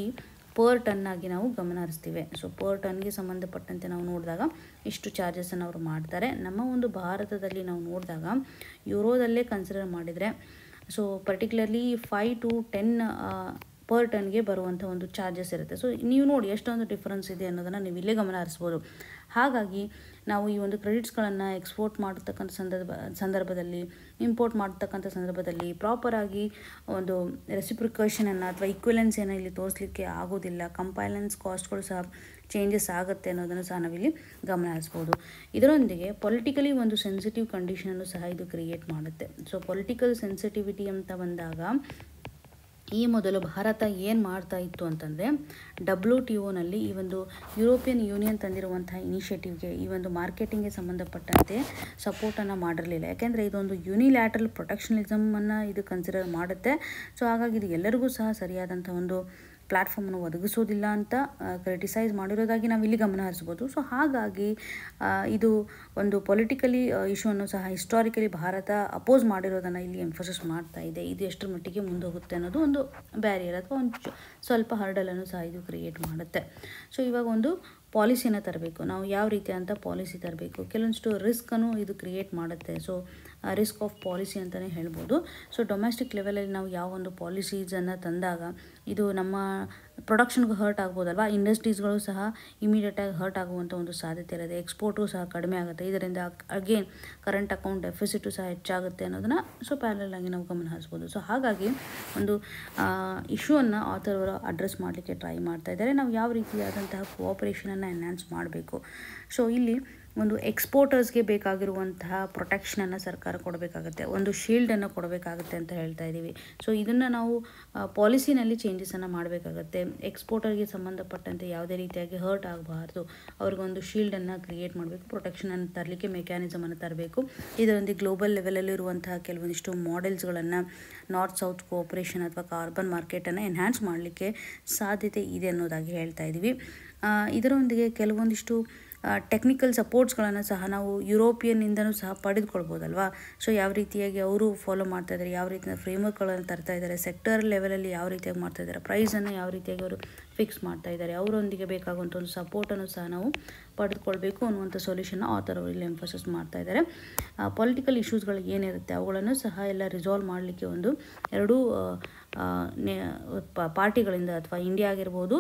ಪರ್ ಟನ್ ಆಗಿ ನಾವು ಗಮನ ಹರಿಸ್ತೀವಿ. ಸೊ ಪರ್ ಟನ್ಗೆ ಸಂಬಂಧಪಟ್ಟಂತೆ ನಾವು ನೋಡಿದಾಗ ಇಷ್ಟು ಚಾರ್ಜಸನ್ನು ಅವರು ಮಾಡ್ತಾರೆ. ನಮ್ಮ ಒಂದು ಭಾರತದಲ್ಲಿ ನಾವು ನೋಡಿದಾಗ ಯೂರೋದಲ್ಲೇ ಕನ್ಸಿಡರ್ ಮಾಡಿದರೆ ಸೊ ಪರ್ಟಿಕ್ಯುಲರ್ಲಿ 5 to 10 ಪರ್ ಟನ್ಗೆ ಬರುವಂಥ ಒಂದು ಚಾರ್ಜಸ್ ಇರುತ್ತೆ. ಸೊ ನೀವು ನೋಡಿ ಎಷ್ಟೊಂದು ಡಿಫ್ರೆನ್ಸ್ ಇದೆ ಅನ್ನೋದನ್ನು ನೀವು ಇಲ್ಲೇ ಗಮನ ಹರಿಸ್ಬೋದು. ಹಾಗಾಗಿ ನಾವು ಈ ಒಂದು ಕ್ರೆಡಿಟ್ಸ್ಗಳನ್ನು ಎಕ್ಸ್ಪೋರ್ಟ್ ಮಾಡತಕ್ಕಂಥ ಸಂದರ್ಭದಲ್ಲಿ ಇಂಪೋರ್ಟ್ ಮಾಡತಕ್ಕಂಥ ಸಂದರ್ಭದಲ್ಲಿ ಪ್ರಾಪರಾಗಿ ಒಂದು ರೆಸಿಪ್ರಿಕೇಷನನ್ನು ಅಥವಾ ಈಕ್ವಲೆನ್ಸಿಯನ್ನು ಇಲ್ಲಿ ತೋರಿಸಲಿಕ್ಕೆ ಆಗೋದಿಲ್ಲ. ಕಂಪೈಲೆನ್ಸ್ ಕಾಸ್ಟ್ಗಳು ಸಹ ಚೇಂಜಸ್ ಆಗುತ್ತೆ ಅನ್ನೋದನ್ನು ಸಹ ನಾವಿಲ್ಲಿ ಗಮನ ಹರಿಸ್ಬೋದು. ಇದರೊಂದಿಗೆ ಪೊಲಿಟಿಕಲಿ ಒಂದು ಸೆನ್ಸಿಟಿವ್ ಕಂಡೀಷನನ್ನು ಸಹ ಇದು ಕ್ರಿಯೇಟ್ ಮಾಡುತ್ತೆ. ಸೊ ಪೊಲಿಟಿಕಲ್ ಸೆನ್ಸಿಟಿವಿಟಿ ಅಂತ ಬಂದಾಗ ಈ ಮೊದಲು ಭಾರತ ಏನು ಮಾಡ್ತಾ ಇತ್ತು ಅಂತಂದರೆ WTOನಲ್ಲಿ ಈ ಒಂದು ಯುರೋಪಿಯನ್ ಯೂನಿಯನ್ ತಂದಿರುವಂಥ ಇನಿಷಿಯೇಟಿವ್ಗೆ ಈ ಒಂದು ಮಾರ್ಕೆಟಿಂಗ್ಗೆ ಸಂಬಂಧಪಟ್ಟಂತೆ ಸಪೋರ್ಟನ್ನು ಮಾಡಿರಲಿಲ್ಲ. ಯಾಕೆಂದರೆ ಇದೊಂದು ಯೂನಿಲ್ಯಾಟ್ರಲ್ ಪ್ರೊಟೆಕ್ಷನಿಸಮನ್ನು ಇದು ಕನ್ಸಿಡರ್ ಮಾಡುತ್ತೆ. ಸೊ ಹಾಗಾಗಿ ಇದು ಎಲ್ಲರಿಗೂ ಸಹ ಸರಿಯಾದಂಥ ಒಂದು ಪ್ಲ್ಯಾಟ್ಫಾರ್ಮನ್ನು ಒದಗಿಸೋದಿಲ್ಲ ಅಂತ ಕ್ರಿಟಿಸೈಸ್ ಮಾಡಿರೋದಾಗಿ ನಾವು ಇಲ್ಲಿ ಗಮನ ಹರಿಸ್ಬೋದು. ಸೊ ಹಾಗಾಗಿ ಇದು ಒಂದು ಪೊಲಿಟಿಕಲಿ ಇಶ್ಯೂವನ್ನು ಸಹ ಹಿಸ್ಟಾರಿಕಲಿ ಭಾರತ ಅಪೋಸ್ ಮಾಡಿರೋದನ್ನು ಇಲ್ಲಿ ಎಂಫೋಸಿಸ್ ಮಾಡ್ತಾ ಇದೆ. ಇದು ಎಷ್ಟರ ಮಟ್ಟಿಗೆ ಮುಂದೆ ಹೋಗುತ್ತೆ ಅನ್ನೋದು ಒಂದು ಬ್ಯಾರಿಯರ್ ಅಥವಾ ಒಂದು ಸ್ವಲ್ಪ ಹರ್ಡಲನ್ನು ಸಹ ಇದು ಕ್ರಿಯೇಟ್ ಮಾಡುತ್ತೆ. ಸೊ ಇವಾಗ ಒಂದು ಪಾಲಿಸಿನ ತರಬೇಕು. ನಾವು ಯಾವ ರೀತಿ ಅಂತ ಪಾಲಿಸಿ ತರಬೇಕು, ಕೆಲವೊಂದಿಷ್ಟು ರಿಸ್ಕನ್ನು ಇದು ಕ್ರಿಯೇಟ್ ಮಾಡುತ್ತೆ. ಸೊ ರಿಸ್ಕ್ ಆಫ್ ಪಾಲಿಸಿ ಅಂತಲೇ ಹೇಳ್ಬೋದು. ಸೊ ಡೊಮೆಸ್ಟಿಕ್ ಲೆವೆಲಲ್ಲಿ ನಾವು ಯಾವ ಒಂದು ಪಾಲಿಸೀಸನ್ನು ತಂದಾಗ ಇದು ನಮ್ಮ ಪ್ರೊಡಕ್ಷನ್ಗೆ ಹರ್ಟ್ ಆಗ್ಬೋದಲ್ವಾ. ಇಂಡಸ್ಟ್ರೀಸ್ಗಳು ಸಹ ಇಮಿಡಿಯೇಟಾಗಿ ಹರ್ಟ್ ಆಗುವಂಥ ಒಂದು ಸಾಧ್ಯತೆ ಇರುತ್ತೆ. ಎಕ್ಸ್ಪೋರ್ಟು ಸಹ ಕಡಿಮೆ ಆಗುತ್ತೆ. ಇದರಿಂದ ಅಗೇನ್ ಕರೆಂಟ್ ಅಕೌಂಟ್ ಡೆಫಿಸಿಟು ಸಹ ಹೆಚ್ಚಾಗುತ್ತೆ ಅನ್ನೋದನ್ನು ಸೊ ಪ್ಯಾರಲ್ ಆಗಿ ನಾವು ಗಮನ ಹರಿಸ್ಬೋದು. ಸೊ ಹಾಗಾಗಿ ಒಂದು ಇಶ್ಯೂವನ್ನು ಆಥರ್ ಅವರು ಅಡ್ರೆಸ್ ಮಾಡಲಿಕ್ಕೆ ಟ್ರೈ ಮಾಡ್ತಾ ಇದ್ದಾರೆ. ನಾವು ಯಾವ ರೀತಿಯಾದಂತಹ ಕೋಆಪರೇಷನನ್ನು ಎನ್ಹಾನ್ಸ್ ಮಾಡಬೇಕು. ಸೊ ಇಲ್ಲಿ ಒಂದು ಎಕ್ಸ್ಪೋರ್ಟರ್ಸ್ಗೆ ಬೇಕಾಗಿರುವಂತಹ ಪ್ರೊಟೆಕ್ಷನನ್ನು ಸರ್ಕಾರ ಕೊಡಬೇಕಾಗುತ್ತೆ, ಒಂದು ಶೀಲ್ಡನ್ನು ಕೊಡಬೇಕಾಗುತ್ತೆ ಅಂತ ಹೇಳ್ತಾ ಇದ್ದೀವಿ. ಸೊ ಇದನ್ನು ನಾವು ಪಾಲಿಸಿನಲ್ಲಿ ಚೇಂಜಸನ್ನು ಮಾಡಬೇಕಾಗತ್ತೆ. ಎಕ್ಸ್ಪೋರ್ಟರ್ಗೆ ಸಂಬಂಧಪಟ್ಟಂತೆ ಯಾವುದೇ ರೀತಿಯಾಗಿ ಹರ್ಟ್ ಆಗಬಾರ್ದು, ಅವ್ರಿಗೊಂದು ಶೀಲ್ಡನ್ನು ಕ್ರಿಯೇಟ್ ಮಾಡಬೇಕು, ಪ್ರೊಟೆಕ್ಷನನ್ನು ತರಲಿಕ್ಕೆ ಮೆಕ್ಯಾನಿಸಮನ್ನು ತರಬೇಕು. ಇದರೊಂದಿಗೆ ಗ್ಲೋಬಲ್ ಲೆವೆಲಲ್ಲಿರುವಂತಹ ಕೆಲವೊಂದಿಷ್ಟು ಮಾಡೆಲ್ಸ್ಗಳನ್ನು ನಾರ್ತ್ ಸೌತ್ ಕೋಆಪರೇಷನ್ ಅಥವಾ ಕಾರ್ಬನ್ ಮಾರ್ಕೆಟನ್ನು ಎನ್ಹ್ಯಾನ್ಸ್ ಮಾಡಲಿಕ್ಕೆ ಸಾಧ್ಯತೆ ಇದೆ ಅನ್ನೋದಾಗಿ ಹೇಳ್ತಾ ಇದ್ದೀವಿ. ಇದರೊಂದಿಗೆ ಕೆಲವೊಂದಿಷ್ಟು ಟೆಕ್ನಿಕಲ್ ಸಪೋರ್ಟ್ಸ್ಗಳನ್ನು ಸಹ ನಾವು ಯುರೋಪಿಯನ್ನಿಂದನೂ ಸಹ ಪಡೆದುಕೊಳ್ಬೋದಲ್ವಾ. ಸೊ ಯಾವ ರೀತಿಯಾಗಿ ಅವರು ಫಾಲೋ ಮಾಡ್ತಾ ಇದ್ದಾರೆ, ಯಾವ ರೀತಿಯ ಫ್ರೇಮ್ವರ್ಕ್ಗಳನ್ನು ತರ್ತಾ ಇದ್ದಾರೆ, ಸೆಕ್ಟರ್ ಲೆವೆಲಲ್ಲಿ ಯಾವ ರೀತಿಯಾಗಿ ಮಾಡ್ತಾ ಇದ್ದಾರೆ, ಪ್ರೈಸನ್ನು ಯಾವ ರೀತಿಯಾಗಿ ಅವರು ಫಿಕ್ಸ್ ಮಾಡ್ತಾ ಇದ್ದಾರೆ, ಅವರೊಂದಿಗೆ ಬೇಕಾಗುವಂಥ ಒಂದು ಸಪೋರ್ಟನ್ನು ಸಹ ನಾವು ಪಡೆದುಕೊಳ್ಬೇಕು ಅನ್ನುವಂಥ ಸೊಲ್ಯೂಷನ್ನ ಆಥರ್ ಅವರು ಇಲ್ಲಿ ಎಂಫೋಸಿಸ್ ಮಾಡ್ತಾ ಇದ್ದಾರೆ. ಪೊಲಿಟಿಕಲ್ ಇಶ್ಯೂಸ್ಗಳು ಏನಿರುತ್ತೆ ಅವುಗಳನ್ನು ಸಹ ಎಲ್ಲ ರಿಸಾಲ್ವ್ ಮಾಡಲಿಕ್ಕೆ ಒಂದು ಎರಡೂ ಪಾರ್ಟಿಗಳಿಂದ ಅಥವಾ ಇಂಡಿಯಾ ಆಗಿರ್ಬೋದು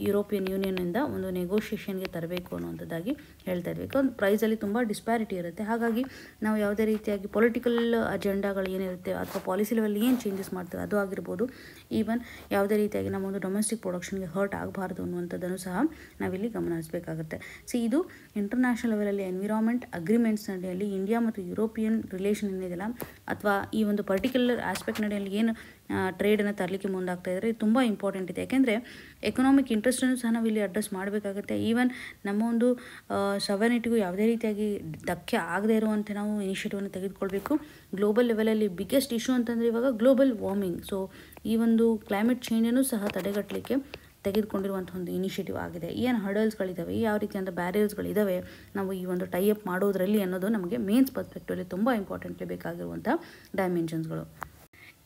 ಯುರೋಪಿಯನ್ ಯೂನಿಯನ್ನಿಂದ ಒಂದು ನೆಗೋಷಿಯೇಷನ್ಗೆ ತರಬೇಕು ಅನ್ನುವಂಥದ್ದಾಗಿ ಹೇಳ್ತಾ ಇದ್ವಿ. ಯಾಕಂದ್ರೆ ಪ್ರೈಸಲ್ಲಿ ತುಂಬ ಡಿಸ್ಪ್ಯಾರಿಟಿ ಇರುತ್ತೆ. ಹಾಗಾಗಿ ನಾವು ಯಾವುದೇ ರೀತಿಯಾಗಿ ಪೊಲಿಟಿಕಲ್ ಅಜೆಂಡಾಗಳು ಏನಿರುತ್ತೆ ಅಥವಾ ಪಾಲಿಸಿ ಲೆವೆಲ್ ಏನು ಚೇಂಜಸ್ ಮಾಡ್ತಾರೆ ಅದು ಆಗಿರ್ಬೋದು, ಈವನ್ ಯಾವುದೇ ರೀತಿಯಾಗಿ ನಮ್ಮ ಒಂದು ಡೊಮೆಸ್ಟಿಕ್ ಪ್ರೊಡಕ್ಷನ್ಗೆ ಹರ್ಟ್ ಆಗಬಾರ್ದು ಅನ್ನುವಂಥದ್ದನ್ನು ಸಹ ನಾವಿಲ್ಲಿ ಗಮನ ಹರಿಸಬೇಕಾಗುತ್ತೆ. ಇದು ಇಂಟರ್ನ್ಯಾಷನಲ್ ಲೆವೆಲಲ್ಲಿ ಎನ್ವಿರಾನ್ಮೆಂಟ್ ಅಗ್ರಿಮೆಂಟ್ಸ್ ನಡೆಯಲ್ಲಿ ಇಂಡಿಯಾ ಮತ್ತು ಯುರೋಪಿಯನ್ ರಿಲೇಷನ್ ಏನಿದೆಯಲ್ಲ ಅಥವಾ ಈ ಒಂದು ಪರ್ಟಿಕ್ಯುಲರ್ ಆಸ್ಪೆಕ್ಟ್ ನಡೆಯಲ್ಲಿ ಏನು ಟ್ರೇಡನ್ನು ತರಲಿಕ್ಕೆ ಮುಂದಾಗ್ತಾ ಇದ್ದಾರೆ ಇದು ತುಂಬ ಇಂಪಾರ್ಟೆಂಟ್ ಇದೆ. ಯಾಕೆಂದರೆ ಎಕನಾಮಿಕ್ ಇಂಟ್ರೆಸ್ಟನ್ನು ಸಹ ನಾವು ಇಲ್ಲಿ ಅಡ್ರೆಸ್ ಮಾಡಬೇಕಾಗುತ್ತೆ. ಈವನ್ ನಮ್ಮ ಒಂದು ಸವರ್ನಿಟಿಗೂ ಯಾವುದೇ ರೀತಿಯಾಗಿ ಧಕ್ಕೆ ಆಗದೇ ಇರುವಂತೆ ನಾವು ಇನಿಷಿಯೇಟಿವನ್ನು ತೆಗೆದುಕೊಳ್ಬೇಕು. ಗ್ಲೋಬಲ್ ಲೆವೆಲಲ್ಲಿ ಬಿಗ್ಗೆಸ್ಟ್ ಇಶ್ಯೂ ಅಂತಂದರೆ ಇವಾಗ ಗ್ಲೋಬಲ್ ವಾರ್ಮಿಂಗ್. ಸೊ ಈ ಒಂದು ಕ್ಲೈಮೇಟ್ ಚೇಂಜನ್ನು ಸಹ ತಡೆಗಟ್ಟಲಿಕ್ಕೆ ತೆಗೆದುಕೊಂಡಿರುವಂಥ ಒಂದು ಇನಿಷಿಯೇಟಿವ್ ಆಗಿದೆ. ಏನು ಹರ್ಡಲ್ಸ್ಗಳಿದ್ದಾವೆ, ಯಾವ ರೀತಿಯಾದ ಬ್ಯಾರಿಯರ್ಸ್ಗಳಿದ್ದಾವೆ ನಾವು ಈ ಒಂದು ಟೈಅಪ್ ಮಾಡೋದ್ರಲ್ಲಿ ಅನ್ನೋದು ನಮಗೆ ಮೇನ್ಸ್ ಪರ್ಸ್ಪೆಕ್ಟಿವಲ್ಲಿ ತುಂಬ ಇಂಪಾರ್ಟೆಂಟ್ಲಿ ಬೇಕಾಗಿರುವಂಥ ಡೈಮೆನ್ಷನ್ಸ್ಗಳು.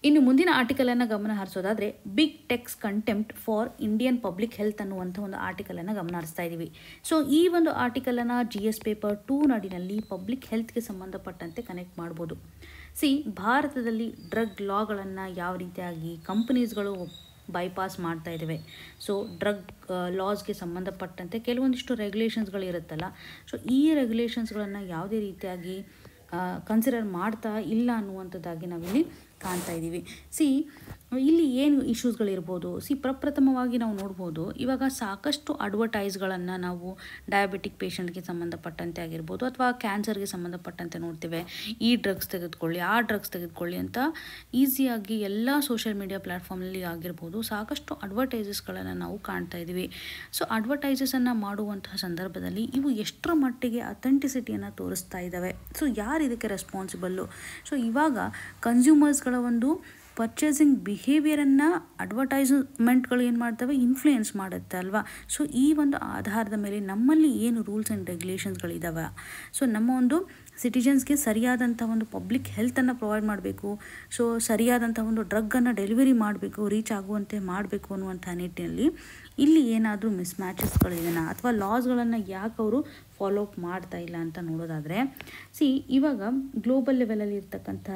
ಇನ್ನು ಮುಂದಿನ ಆರ್ಟಿಕಲನ್ನು ಗಮನ ಹರಿಸೋದಾದರೆ big tech's contempt for Indian public health ಅನ್ನುವಂಥ ಒಂದು ಆರ್ಟಿಕಲನ್ನು ಗಮನ ಹರಿಸ್ತಾ ಇದ್ದೀವಿ. ಸೊ ಈ ಒಂದು ಆರ್ಟಿಕಲನ್ನು GS ಪೇಪರ್ 2 ನಡಿನಲ್ಲಿ ಪಬ್ಲಿಕ್ ಹೆಲ್ತ್ಗೆ ಸಂಬಂಧಪಟ್ಟಂತೆ ಕನೆಕ್ಟ್ ಮಾಡ್ಬೋದು. ಭಾರತದಲ್ಲಿ ಡ್ರಗ್ ಲಾಗಳನ್ನು ಯಾವ ರೀತಿಯಾಗಿ ಕಂಪನೀಸ್ಗಳು ಬೈಪಾಸ್ ಮಾಡ್ತಾ ಇದ್ದಾವೆ. ಸೊ ಡ್ರಗ್ ಲಾಸ್ಗೆ ಸಂಬಂಧಪಟ್ಟಂತೆ ಕೆಲವೊಂದಿಷ್ಟು ರೆಗ್ಯುಲೇಷನ್ಸ್ಗಳು ಇರುತ್ತಲ್ಲ, ಸೊ ಈ ರೆಗ್ಯುಲೇಷನ್ಸ್ಗಳನ್ನು ಯಾವುದೇ ರೀತಿಯಾಗಿ ಕನ್ಸಿಡರ್ ಮಾಡ್ತಾ ಇಲ್ಲ ಅನ್ನುವಂಥದ್ದಾಗಿ ನಾವಿಲ್ಲಿ ಕಾಣ್ತಾ ಇದ್ದೀವಿ. ಇಲ್ಲಿ ಏನು ಇಶ್ಯೂಸ್ಗಳಿರ್ಬೋದು, ಪ್ರಪ್ರಥಮವಾಗಿ ನಾವು ನೋಡ್ಬೋದು ಇವಾಗ ಸಾಕಷ್ಟು ಅಡ್ವರ್ಟೈಸ್ಗಳನ್ನು ನಾವು ಡಯಾಬಿಟಿಕ್ ಪೇಷಂಟ್ಗೆ ಸಂಬಂಧಪಟ್ಟಂತೆ ಆಗಿರ್ಬೋದು ಅಥವಾ ಕ್ಯಾನ್ಸರ್ಗೆ ಸಂಬಂಧಪಟ್ಟಂತೆ ನೋಡ್ತೇವೆ. ಈ ಡ್ರಗ್ಸ್ ತೆಗೆದುಕೊಳ್ಳಿ, ಆ ಡ್ರಗ್ಸ್ ತೆಗೆದುಕೊಳ್ಳಿ ಅಂತ ಈಸಿಯಾಗಿ ಎಲ್ಲ ಸೋಷಿಯಲ್ ಮೀಡಿಯಾ ಪ್ಲ್ಯಾಟ್ಫಾರ್ಮಲ್ಲಿ ಆಗಿರ್ಬೋದು ಸಾಕಷ್ಟು ಅಡ್ವರ್ಟೈಸಸ್ಗಳನ್ನು ನಾವು ಕಾಣ್ತಾ ಇದ್ದೀವಿ. ಸೊ ಅಡ್ವರ್ಟೈಸಸನ್ನು ಮಾಡುವಂತಹ ಸಂದರ್ಭದಲ್ಲಿ ಇವು ಎಷ್ಟರ ಮಟ್ಟಿಗೆ ಅಥೆಂಟಿಸಿಟಿಯನ್ನು ತೋರಿಸ್ತಾ ಇದ್ದಾವೆ, ಸೊ ಯಾರು ಇದಕ್ಕೆ ರೆಸ್ಪಾನ್ಸಿಬಲ್ಲು. ಸೊ ಇವಾಗ ಕನ್ಸ್ಯೂಮರ್ಸ್ಗಳ ಒಂದು ಪರ್ಚೇಸಿಂಗ್ ಬಿಹೇವಿಯರನ್ನು ಅಡ್ವರ್ಟೈಸ್ಮೆಂಟ್ಗಳು ಏನು ಮಾಡ್ತವೆ, ಇನ್ಫ್ಲೂಯೆನ್ಸ್ ಮಾಡುತ್ತೆ ಅಲ್ವಾ. ಸೊ ಈ ಒಂದು ಆಧಾರದ ಮೇಲೆ ನಮ್ಮಲ್ಲಿ ಏನು ರೂಲ್ಸ್ ಆ್ಯಂಡ್ ರೆಗ್ಯುಲೇಷನ್ಸ್ಗಳಿದ್ದಾವೆ, ಸೊ ನಮ್ಮ ಒಂದು ಸಿಟಿಜನ್ಸ್ಗೆ ಸರಿಯಾದಂಥ ಒಂದು ಪಬ್ಲಿಕ್ ಹೆಲ್ತನ್ನು ಪ್ರೊವೈಡ್ ಮಾಡಬೇಕು, ಸೊ ಸರಿಯಾದಂಥ ಒಂದು ಡ್ರಗ್ಗನ್ನು ಡೆಲಿವರಿ ಮಾಡಬೇಕು, ರೀಚ್ ಆಗುವಂತೆ ಮಾಡಬೇಕು ಅನ್ನುವಂಥ ನಿಟ್ಟಿನಲ್ಲಿ ಇಲ್ಲಿ ಏನಾದರೂ ಮಿಸ್ಮ್ಯಾಚಸ್ಗಳಿದೆಯಾ ಅಥವಾ ಲಾಸ್ಗಳನ್ನು ಯಾಕೆ ಅವರು ಫಾಲೋ ಅಪ್ ಮಾಡ್ತಾ ಇಲ್ಲ ಅಂತ ನೋಡೋದಾದರೆ, ಇವಾಗ ಗ್ಲೋಬಲ್ ಲೆವೆಲಲ್ಲಿ ಇರ್ತಕ್ಕಂಥ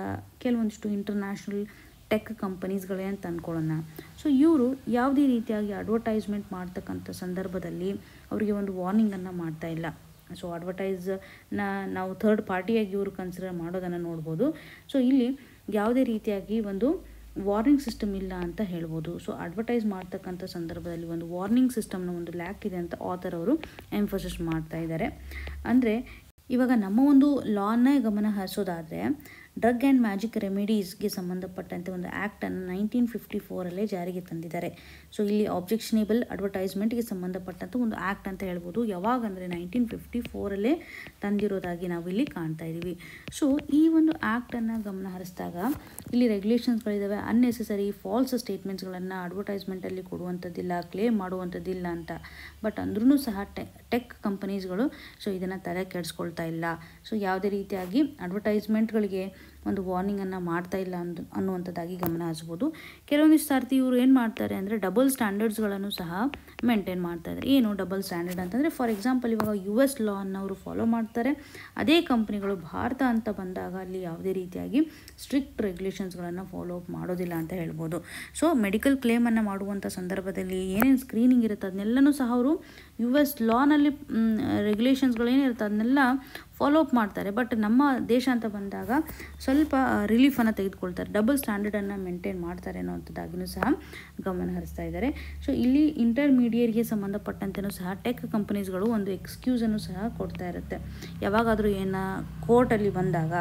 ಕೆಲವೊಂದಿಷ್ಟು ಇಂಟರ್ನ್ಯಾಷನಲ್ ಟೆಕ್ ಕಂಪನೀಸ್ಗಳೇ ಅಂತ ಅಂದ್ಕೊಳ್ಳೋಣ. ಸೊ ಇವರು ಯಾವುದೇ ರೀತಿಯಾಗಿ ಅಡ್ವರ್ಟೈಸ್ಮೆಂಟ್ ಮಾಡ್ತಕ್ಕಂಥ ಸಂದರ್ಭದಲ್ಲಿ ಅವರಿಗೆ ಒಂದು ವಾರ್ನಿಂಗನ್ನು ಮಾಡ್ತಾ ಇಲ್ಲ. ಸೊ ಅಡ್ವರ್ಟೈಸ್ನ ನಾವು ಥರ್ಡ್ ಪಾರ್ಟಿಯಾಗಿ ಇವರು ಕನ್ಸಿಡರ್ ಮಾಡೋದನ್ನು ನೋಡ್ಬೋದು. ಸೊ ಇಲ್ಲಿ ಯಾವುದೇ ರೀತಿಯಾಗಿ ಒಂದು ವಾರ್ನಿಂಗ್ ಸಿಸ್ಟಮ್ ಇಲ್ಲ ಅಂತ ಹೇಳ್ಬೋದು. ಸೊ ಅಡ್ವರ್ಟೈಸ್ ಮಾಡ್ತಕ್ಕಂಥ ಸಂದರ್ಭದಲ್ಲಿ ಒಂದು ವಾರ್ನಿಂಗ್ ಸಿಸ್ಟಮ್ನ ಒಂದು ಲ್ಯಾಕ್ ಇದೆ ಅಂತ ಆಥರ್ ಅವರು ಎಂಫೋಸಿಸ್ ಮಾಡ್ತಾ ಇದ್ದಾರೆ. ಅಂದರೆ ಇವಾಗ ನಮ್ಮ ಒಂದು ಲಾನೇ ಗಮನ ಹರಿಸೋದಾದರೆ ಡ್ರಗ್ ಆ್ಯಂಡ್ ಮ್ಯಾಜಿಕ್ ರೆಮಿಡೀಸ್ಗೆ ಸಂಬಂಧಪಟ್ಟಂತೆ ಒಂದು ಆ್ಯಕ್ಟನ್ನು 1954 ಜಾರಿಗೆ ತಂದಿದ್ದಾರೆ. ಸೊ ಇಲ್ಲಿ ಆಬ್ಜೆಕ್ಷನೇಬಲ್ ಅಡ್ವರ್ಟೈಸ್ಮೆಂಟ್ಗೆ ಸಂಬಂಧಪಟ್ಟಂಥ ಒಂದು ಆ್ಯಕ್ಟ್ ಅಂತ ಹೇಳ್ಬೋದು. ಯಾವಾಗ ಅಂದರೆ 1954 ತಂದಿರೋದಾಗಿ ನಾವು ಇಲ್ಲಿ ಕಾಣ್ತಾ ಇದ್ದೀವಿ. ಸೊ ಈ ಒಂದು ಆ್ಯಕ್ಟನ್ನು ಗಮನ ಹರಿಸಿದಾಗ ಇಲ್ಲಿ ರೆಗ್ಯುಲೇಷನ್ಸ್ಗಳಿದ್ದಾವೆ. ಅನ್ನೆಸೆಸರಿ ಫಾಲ್ಸ್ ಸ್ಟೇಟ್ಮೆಂಟ್ಸ್ಗಳನ್ನು ಅಡ್ವರ್ಟೈಸ್ಮೆಂಟಲ್ಲಿ ಕೊಡುವಂಥದ್ದಿಲ್ಲ, ಕ್ಲೇಮ್ ಮಾಡುವಂಥದ್ದಿಲ್ಲ ಅಂತ. ಬಟ್ ಅಂದ್ರೂ ಸಹ ಟೆಕ್ ಕಂಪನೀಸ್ಗಳು ಸೊ ಇದನ್ನು ತಲೆ ಕೆಡಿಸ್ಕೊಳ್ತಾ ಇಲ್ಲ. ಸೊ ಯಾವುದೇ ರೀತಿಯಾಗಿ ಅಡ್ವರ್ಟೈಸ್ಮೆಂಟ್ಗಳಿಗೆ ಒಂದು ವಾರ್ನಿಂಗನ್ನು ಮಾಡ್ತಾ ಇಲ್ಲ ಅನ್ನುವಂಥದ್ದಾಗಿ ಗಮನ ಹರಿಸ್ಬೋದು. ಕೆಲವೊಂದಿಷ್ಟು ಸಾರ್ತಿ ಇವರು ಏನು ಮಾಡ್ತಾರೆ ಅಂದರೆ ಡಬಲ್ ಸ್ಟ್ಯಾಂಡರ್ಡ್ಸ್ಗಳನ್ನು ಸಹ ಮೇಂಟೈನ್ ಮಾಡ್ತಾ ಇದ್ದಾರೆ. ಏನು ಡಬಲ್ ಸ್ಟ್ಯಾಂಡರ್ಡ್ ಅಂತಂದರೆ, ಫಾರ್ ಎಕ್ಸಾಂಪಲ್ ಇವಾಗ US ಲಾವನ್ನು ಅವರು ಫಾಲೋ ಮಾಡ್ತಾರೆ. ಅದೇ ಕಂಪ್ನಿಗಳು ಭಾರತ ಅಂತ ಬಂದಾಗ ಅಲ್ಲಿ ಯಾವುದೇ ರೀತಿಯಾಗಿ ಸ್ಟ್ರಿಕ್ಟ್ ರೆಗ್ಯುಲೇಷನ್ಸ್ಗಳನ್ನು ಫಾಲೋ ಅಪ್ ಮಾಡೋದಿಲ್ಲ ಅಂತ ಹೇಳ್ಬೋದು. ಸೊ ಮೆಡಿಕಲ್ ಕ್ಲೇಮನ್ನು ಮಾಡುವಂಥ ಸಂದರ್ಭದಲ್ಲಿ ಏನೇನು ಸ್ಕ್ರೀನಿಂಗ್ ಇರುತ್ತೆ ಅದನ್ನೆಲ್ಲನೂ ಸಹ ಅವರು US ಲಾನಲ್ಲಿ ರೆಗ್ಯುಲೇಷನ್ಸ್ಗಳೇನಿರುತ್ತೆ ಅದನ್ನೆಲ್ಲ ಫಾಲೋ ಅಪ್ ಮಾಡ್ತಾರೆ. ಬಟ್ ನಮ್ಮ ದೇಶ ಅಂತ ಬಂದಾಗ ಸ್ವಲ್ಪ ರಿಲೀಫನ್ನು ತೆಗೆದುಕೊಳ್ತಾರೆ, ಡಬಲ್ ಸ್ಟ್ಯಾಂಡರ್ಡನ್ನು ಮೇಂಟೈನ್ ಮಾಡ್ತಾರೆ ಅನ್ನೋವಂಥದ್ದಾಗಿಯೂ ಸಹ ಗಮನ ಹರಿಸ್ತಾ ಇದ್ದಾರೆ. ಸೊ ಇಲ್ಲಿ ಇಂಟರ್ಮೀಡಿಯೇಟ್ಗೆ ಸಂಬಂಧಪಟ್ಟಂತೆಯೂ ಸಹ ಟೆಕ್ ಕಂಪನೀಸ್ಗಳು ಒಂದು ಎಕ್ಸ್ಕ್ಯೂಸನ್ನು ಸಹ ಕೊಡ್ತಾ ಇರುತ್ತೆ. ಯಾವಾಗಾದರೂ ಕೋರ್ಟಲ್ಲಿ ಬಂದಾಗ,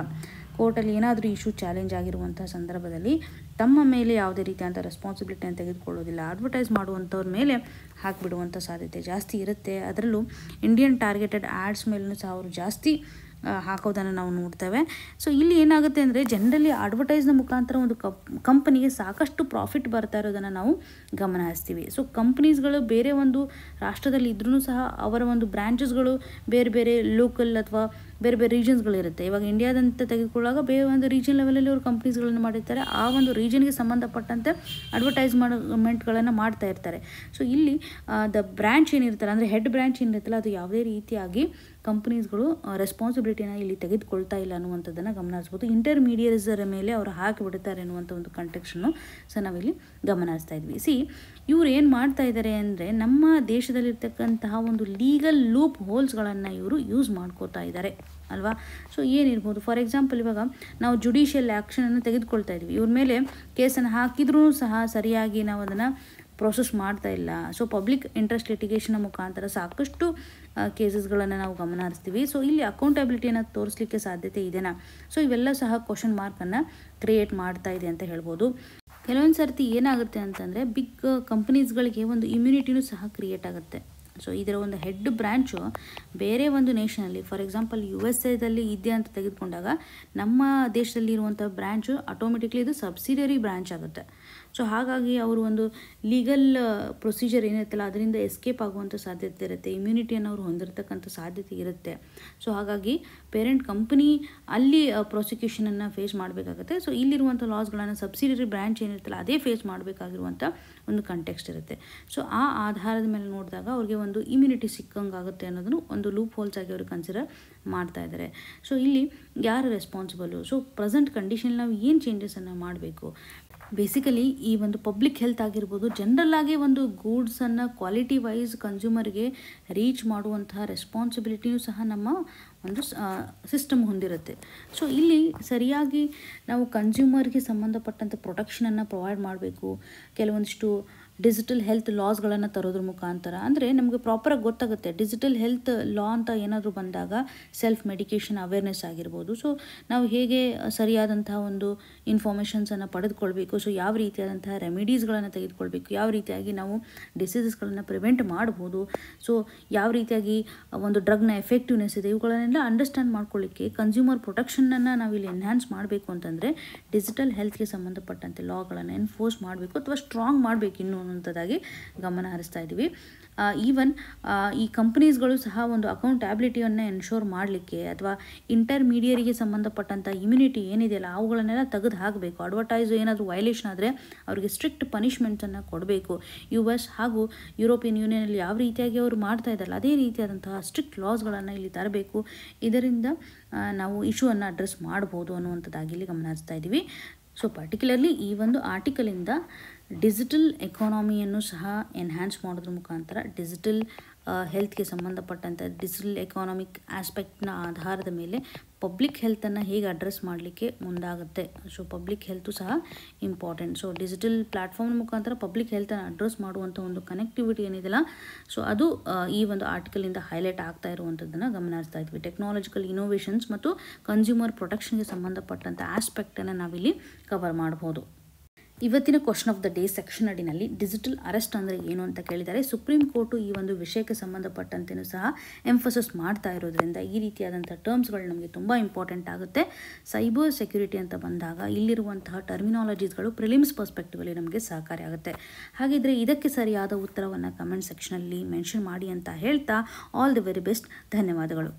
ಕೋರ್ಟಲ್ಲಿ ಏನಾದರೂ ಇಶ್ಯೂ ಚಾಲೆಂಜ್ ಆಗಿರುವಂಥ ಸಂದರ್ಭದಲ್ಲಿ ತಮ್ಮ ಮೇಲೆ ಯಾವುದೇ ರೀತಿಯಾದಂಥ ರೆಸ್ಪಾನ್ಸಿಬಿಲಿಟಿಯನ್ನು ತೆಗೆದುಕೊಳ್ಳೋದಿಲ್ಲ, ಅಡ್ವರ್ಟೈಸ್ ಮಾಡುವಂಥವ್ರ ಮೇಲೆ ಹಾಕಿಬಿಡುವಂಥ ಸಾಧ್ಯತೆ ಜಾಸ್ತಿ ಇರುತ್ತೆ. ಅದರಲ್ಲೂ ಇಂಡಿಯನ್ ಟಾರ್ಗೆಟೆಡ್ ಆ್ಯಡ್ಸ್ ಮೇಲೂ ಸಹ ಅವರು ಜಾಸ್ತಿ ಹಾಕೋದನ್ನು ನಾವು ನೋಡ್ತೇವೆ. ಸೊ ಇಲ್ಲಿ ಏನಾಗುತ್ತೆ ಅಂದರೆ ಜನರಲಿ ಅಡ್ವರ್ಟೈಸ್ನ ಮುಖಾಂತರ ಒಂದು ಕಂಪನಿಗೆ ಸಾಕಷ್ಟು ಪ್ರಾಫಿಟ್ ಬರ್ತಾ ಇರೋದನ್ನು ನಾವು ಗಮನ ಹರಿಸ್ತೀವಿ. ಸೊ ಕಂಪ್ನೀಸ್ಗಳು ಬೇರೆ ಒಂದು ರಾಷ್ಟ್ರದಲ್ಲಿ ಇದ್ರೂ ಸಹ ಅವರ ಒಂದು ಬ್ರ್ಯಾಂಚಸ್ಗಳು ಬೇರೆ ಬೇರೆ ಲೋಕಲ್ ಅಥವಾ ಬೇರೆ ಬೇರೆ ರೀಜನ್ಸ್ಗಳಿರುತ್ತೆ. ಇವಾಗ ಇಂಡಿಯಾದಂತ ತೆಗೆದುಕೊಳ್ಳುವಾಗ ಬೇರೆ ಒಂದು ರೀಜನ್ ಲೆವೆಲಲ್ಲಿ ಅವರು ಕಂಪ್ನೀಸ್ಗಳನ್ನು ಮಾಡಿರ್ತಾರೆ, ಆ ಒಂದು ರೀಜನ್ಗೆ ಸಂಬಂಧಪಟ್ಟಂತೆ ಅಡ್ವರ್ಟೈಸ್ಮೆಂಟ್ಗಳನ್ನು ಮಾಡ್ತಾ ಇರ್ತಾರೆ. ಸೊ ಇಲ್ಲಿ ದ ಬ್ರ್ಯಾಂಚ್ ಏನಿರ್ತಾರೆ ಅಂದರೆ ಹೆಡ್ ಬ್ರ್ಯಾಂಚ್ ಏನಿರುತ್ತಲ್ಲ ಅದು ಯಾವುದೇ ರೀತಿಯಾಗಿ ಕಂಪ್ನೀಸ್ಗಳು ರೆಸ್ಪಾನ್ಸಿಬಿಲಿಟಿನ ಇಲ್ಲಿ ತೆಗೆದುಕೊಳ್ತಾ ಇಲ್ಲ ಅನ್ನುವಂಥದ್ದನ್ನು ಗಮನ ಹರಿಸ್ಬೋದು. ಇಂಟರ್ಮೀಡಿಯೇಟ್ಸರ ಮೇಲೆ ಅವರು ಹಾಕಿಬಿಡ್ತಾರೆ ಅನ್ನುವಂಥ ಒಂದು ಕಾಂಟೆಕ್ಸ್ಟನ್ನು ಸಹ ನಾವಿಲ್ಲಿ ಗಮನ ಹರಿಸ್ತಾ ಇದ್ವಿ. ಇವ್ರು ಏನು ಮಾಡ್ತಾ ಇದ್ದಾರೆ ಅಂದರೆ ನಮ್ಮ ದೇಶದಲ್ಲಿರ್ತಕ್ಕಂತಹ ಒಂದು ಲೀಗಲ್ ಲೂಪ್ ಹೋಲ್ಸ್ಗಳನ್ನು ಇವರು ಯೂಸ್ ಮಾಡ್ಕೋತಾ ಇದ್ದಾರೆ ಅಲ್ವಾ. ಸೊ ಏನಿರ್ಬೋದು, ಫಾರ್ ಎಕ್ಸಾಂಪಲ್ ಇವಾಗ ನಾವು ಜುಡಿಷಿಯಲ್ ಆ್ಯಕ್ಷನನ್ನು ತೆಗೆದುಕೊಳ್ತಾ ಇದ್ವಿ, ಇವ್ರ ಮೇಲೆ ಕೇಸನ್ನು ಹಾಕಿದ್ರೂ ಸಹ ಸರಿಯಾಗಿ ನಾವು ಅದನ್ನು ಪ್ರೋಸೆಸ್ ಮಾಡ್ತಾ ಇಲ್ಲ. ಸೊ ಪಬ್ಲಿಕ್ ಇಂಟ್ರೆಸ್ಟ್ ಲಿಟಿಗೇಷನ್ ಮುಖಾಂತರ ಸಾಕಷ್ಟು ಕೇಸಸ್ಗಳನ್ನು ನಾವು ಗಮನ ಹರಿಸ್ತೀವಿ. ಸೊ ಇಲ್ಲಿ ಅಕೌಂಟಬಿಲಿಟಿಯನ್ನು ತೋರಿಸಲಿಕ್ಕೆ ಸಾಧ್ಯತೆ ಇದೆನಾ? ಸೊ ಇವೆಲ್ಲ ಸಹ ಕ್ವಶನ್ ಮಾರ್ಕನ್ನು ಕ್ರಿಯೇಟ್ ಮಾಡ್ತಾ ಇದೆ ಅಂತ ಹೇಳ್ಬೋದು. ಕೆಲವೊಂದು ಸರ್ತಿ ಏನಾಗುತ್ತೆ ಅಂತಂದರೆ ಬಿಗ್ ಕಂಪನೀಸ್ಗಳಿಗೆ ಒಂದು ಇಮ್ಯುನಿಟಿನೂ ಸಹ ಕ್ರಿಯೇಟ್ ಆಗುತ್ತೆ. ಸೊ ಇದರ ಒಂದು ಹೆಡ್ ಬ್ರ್ಯಾಂಚು ಬೇರೆ ಒಂದು ನೇಷನಲ್ಲಿ, ಫಾರ್ ಎಕ್ಸಾಂಪಲ್ USA ಇದೆ ಅಂತ ತೆಗೆದುಕೊಂಡಾಗ ನಮ್ಮ ದೇಶದಲ್ಲಿ ಇರುವಂಥ ಬ್ರ್ಯಾಂಚು ಆಟೋಮೆಟಿಕ್ಲಿ ಇದು ಸಬ್ಸಿಡಿಯರಿ ಬ್ರ್ಯಾಂಚ್ ಆಗುತ್ತೆ. ಸೊ ಹಾಗಾಗಿ ಅವರು ಒಂದು ಲೀಗಲ್ ಪ್ರೊಸೀಜರ್ ಏನಿರುತ್ತಲ್ಲ ಅದರಿಂದ ಎಸ್ಕೇಪ್ ಆಗುವಂಥ ಸಾಧ್ಯತೆ ಇರುತ್ತೆ, ಇಮ್ಯುನಿಟಿಯನ್ನು ಅವರು ಹೊಂದಿರತಕ್ಕಂಥ ಸಾಧ್ಯತೆ ಇರುತ್ತೆ. ಸೊ ಹಾಗಾಗಿ ಪೇರೆಂಟ್ ಕಂಪನಿ ಅಲ್ಲಿ ಪ್ರಾಸಿಕ್ಯೂಷನನ್ನು ಫೇಸ್ ಮಾಡಬೇಕಾಗುತ್ತೆ. ಸೊ ಇಲ್ಲಿರುವಂಥ ಲಾಸ್ಗಳನ್ನು ಸಬ್ಸಿಡಿಯರಿ ಬ್ರ್ಯಾಂಚ್ ಏನಿರುತ್ತಲ್ಲ ಅದೇ ಫೇಸ್ ಮಾಡಬೇಕಾಗಿರುವಂಥ ಒಂದು ಕಂಟೆಕ್ಸ್ಟ್ ಇರುತ್ತೆ. ಸೊ ಆ ಆಧಾರದ ಮೇಲೆ ನೋಡಿದಾಗ ಅವ್ರಿಗೆ ಒಂದು ಇಮ್ಯುನಿಟಿ ಸಿಕ್ಕಂಗಾಗುತ್ತೆ ಅನ್ನೋದನ್ನು ಒಂದು ಲೂಪ್ ಹೋಲ್ಸ್ ಆಗಿ ಅವರು ಕನ್ಸಿಡರ್ ಮಾಡ್ತಾ ಇದ್ದಾರೆ. ಸೊ ಇಲ್ಲಿ ಯಾರು ರೆಸ್ಪಾನ್ಸಿಬಲು? ಸೊ ಪ್ರೆಸೆಂಟ್ ಕಂಡೀಷನ್ ನಾವು ಏನು ಚೇಂಜಸನ್ನು ಮಾಡಬೇಕು? ಬೇಸಿಕಲಿ ಈ ಒಂದು ಪಬ್ಲಿಕ್ ಹೆಲ್ತ್ ಆಗಿರ್ಬೋದು, ಜನರಲ್ ಆಗಿ ಒಂದು ಗೂಡ್ಸನ್ನು ಕ್ವಾಲಿಟಿ ವೈಸ್ ಕನ್ಸ್ಯೂಮರ್ಗೆ ರೀಚ್ ಮಾಡುವಂತಹ ರೆಸ್ಪಾನ್ಸಿಬಿಲಿಟಿಯೂ ಸಹ ನಮ್ಮ ಒಂದು ಸಿಸ್ಟಮ್ ಹೊಂದಿರುತ್ತೆ. ಸೊ ಇಲ್ಲಿ ಸರಿಯಾಗಿ ನಾವು ಕನ್ಸ್ಯೂಮರ್ಗೆ ಸಂಬಂಧಪಟ್ಟಂಥ ಪ್ರೊಟೆಕ್ಷನನ್ನು ಪ್ರೊವೈಡ್ ಮಾಡಬೇಕು. ಕೆಲವೊಂದಿಷ್ಟು ಡಿಜಿಟಲ್ ಹೆಲ್ತ್ ಲಾಸ್ಗಳನ್ನು ತರೋದ್ರ ಮುಖಾಂತರ. ಅಂದರೆ ನಮಗೆ ಪ್ರಾಪರಾಗಿ ಗೊತ್ತಾಗುತ್ತೆ ಡಿಜಿಟಲ್ ಹೆಲ್ತ್ ಲಾ ಅಂತ ಏನಾದರೂ ಬಂದಾಗ ಸೆಲ್ಫ್ ಮೆಡಿಕೇಷನ್ ಅವೇರ್ನೆಸ್ ಆಗಿರ್ಬೋದು. ಸೊ ನಾವು ಹೇಗೆ ಸರಿಯಾದಂತಹ ಒಂದು ಇನ್ಫಾರ್ಮೇಷನ್ಸನ್ನು ಪಡೆದುಕೊಳ್ಬೇಕು, ಸೊ ಯಾವ ರೀತಿಯಾದಂತಹ ರೆಮಿಡೀಸ್ಗಳನ್ನು ತೆಗೆದುಕೊಳ್ಬೇಕು, ಯಾವ ರೀತಿಯಾಗಿ ನಾವು ಡಿಸೀಸಸ್ಗಳನ್ನು ಪ್ರಿವೆಂಟ್ ಮಾಡ್ಬೋದು, ಸೊ ಯಾವ ರೀತಿಯಾಗಿ ಒಂದು ಡ್ರಗ್ನ ಎಫೆಕ್ಟಿವ್ನೆಸ್ ಇದೆ, ಇವುಗಳನ್ನೆಲ್ಲ ಅಂಡರ್ಸ್ಟ್ಯಾಂಡ್ ಮಾಡ್ಕೊಳ್ಳಿಕ್ಕೆ ಕನ್ಸ್ಯೂಮರ್ ಪ್ರೊಟೆಕ್ಷನನ್ನು ನಾವಿಲ್ಲಿ ಎನ್ಹ್ಯಾನ್ಸ್ ಮಾಡಬೇಕು ಅಂತಂದರೆ ಡಿಜಿಟಲ್ ಹೆಲ್ತ್ಗೆ ಸಂಬಂಧಪಟ್ಟಂತೆ ಲಾಗಳನ್ನು ಎನ್ಫೋರ್ಸ್ ಮಾಡಬೇಕು ಅಥವಾ ಸ್ಟ್ರಾಂಗ್ ಮಾಡಬೇಕು ಇನ್ನೂ ಅನ್ನೋಂಥದ್ದಾಗಿ ಗಮನ ಹರಿಸ್ತಾ ಇದ್ದೀವಿ. ಈವನ್ ಈ ಕಂಪ್ನೀಸ್ಗಳು ಸಹ ಒಂದು ಅಕೌಂಟಬಿಲಿಟಿಯನ್ನು ಎನ್ಶೋರ್ ಮಾಡಲಿಕ್ಕೆ ಅಥವಾ ಇಂಟರ್ಮೀಡಿಯರಿಗೆ ಸಂಬಂಧಪಟ್ಟಂಥ ಇಮ್ಯುನಿಟಿ ಏನಿದೆಯಲ್ಲ ಅವುಗಳನ್ನೆಲ್ಲ ತೆಗೆದು ಹಾಕಬೇಕು. ಅಡ್ವರ್ಟೈಸ್ ಏನಾದರೂ ವೈಲೇಷನ್ ಆದರೆ ಅವರಿಗೆ ಸ್ಟ್ರಿಕ್ಟ್ ಪನಿಷ್ಮೆಂಟ್ಸನ್ನು ಕೊಡಬೇಕು. US ಹಾಗೂ ಯುರೋಪಿಯನ್ ಯೂನಿಯನಲ್ಲಿ ಯಾವ ರೀತಿಯಾಗಿ ಅವರು ಮಾಡ್ತಾ ಇದ್ದಾರಲ್ಲ ಅದೇ ರೀತಿಯಾದಂತಹ ಸ್ಟ್ರಿಕ್ಟ್ ಲಾಸ್ಗಳನ್ನು ಇಲ್ಲಿ ತರಬೇಕು. ಇದರಿಂದ ನಾವು ಇಶ್ಯೂವನ್ನು ಅಡ್ರೆಸ್ ಮಾಡ್ಬೋದು ಅನ್ನುವಂಥದ್ದಾಗಿ ಇಲ್ಲಿ ಗಮನ ಹರಿಸ್ತಾ ಇದ್ದೀವಿ. ಸೊ ಪರ್ಟಿಕ್ಯುಲರ್ಲಿ ಈ ಒಂದು ಆರ್ಟಿಕಲಿಂದ ಡಿಜಿಟಲ್ ಎಕಾನಮಿಯನ್ನು ಸಹ ಎನ್ಹ್ಯಾನ್ಸ್ ಮಾಡೋದ್ರ ಮುಖಾಂತರ ಡಿಜಿಟಲ್ ಹೆಲ್ತ್ಗೆ ಸಂಬಂಧಪಟ್ಟಂಥ ಡಿಜಿಟಲ್ ಎಕಾನಮಿಕ್ ಆಸ್ಪೆಕ್ಟ್ನ ಆಧಾರದ ಮೇಲೆ ಪಬ್ಲಿಕ್ ಹೆಲ್ತನ್ನು ಹೇಗೆ ಅಡ್ರೆಸ್ ಮಾಡಲಿಕ್ಕೆ ಮುಂದಾಗುತ್ತೆ. ಸೊ ಪಬ್ಲಿಕ್ ಹೆಲ್ತು ಸಹ ಇಂಪಾರ್ಟೆಂಟ್. ಸೊ ಡಿಜಿಟಲ್ ಪ್ಲ್ಯಾಟ್ಫಾರ್ಮ್ ಮುಖಾಂತರ ಪಬ್ಲಿಕ್ ಹೆಲ್ತನ್ನು ಅಡ್ರೆಸ್ ಮಾಡುವಂಥ ಒಂದು ಕನೆಕ್ಟಿವಿಟಿ ಏನಿದೆಯಲ್ಲ ಸೊ ಅದು ಈ ಒಂದು ಆರ್ಟಿಕಲಿಂದ ಹೈಲೈಟ್ ಆಗ್ತಾ ಇರುವಂಥದ್ದನ್ನು ಗಮನ ಹರಿಸ್ತಾ ಇದ್ವಿ. ಟೆಕ್ನಾಲಜಿಕಲ್ ಇನೋವೇಷನ್ಸ್ ಮತ್ತು ಕನ್ಸ್ಯೂಮರ್ ಪ್ರೊಟೆಕ್ಷನ್ಗೆ ಸಂಬಂಧಪಟ್ಟಂಥ ಆಸ್ಪೆಕ್ಟನ್ನು ನಾವಿಲ್ಲಿ ಕವರ್ ಮಾಡ್ಬೋದು. ಇವತ್ತಿನ question of the day section ಅಡಿನಲ್ಲಿ ಡಿಜಿಟಲ್ ಅರೆಸ್ಟ್ ಅಂದರೆ ಏನು ಅಂತ ಕೇಳಿದ್ದಾರೆ. ಸುಪ್ರೀಂ ಕೋರ್ಟು ಈ ಒಂದು ವಿಷಯಕ್ಕೆ ಸಂಬಂಧಪಟ್ಟಂತೆಯೂ ಸಹ ಎಂಫೋಸಿಸ್ ಮಾಡ್ತಾ ಇರೋದ್ರಿಂದ ಈ ರೀತಿಯಾದಂಥ ಟರ್ಮ್ಸ್ಗಳು ನಮಗೆ ತುಂಬ ಇಂಪಾರ್ಟೆಂಟ್ ಆಗುತ್ತೆ. ಸೈಬರ್ ಸೆಕ್ಯೂರಿಟಿ ಅಂತ ಬಂದಾಗ ಇಲ್ಲಿರುವಂತಹ ಟರ್ಮಿನಾಲಜೀಸ್ಗಳು ಪ್ರಿಲಿಮ್ಸ್ ಪರ್ಸ್ಪೆಕ್ಟಿವಲ್ಲಿ ನಮಗೆ ಸಹಕಾರಿ ಆಗುತ್ತೆ. ಹಾಗಿದ್ರೆ ಇದಕ್ಕೆ ಸರಿಯಾದ ಉತ್ತರವನ್ನು ಕಮೆಂಟ್ ಸೆಕ್ಷನಲ್ಲಿ ಮೆನ್ಷನ್ ಮಾಡಿ ಅಂತ ಹೇಳ್ತಾ ಆಲ್ ದಿ ವೆರಿ ಬೆಸ್ಟ್. ಧನ್ಯವಾದಗಳು.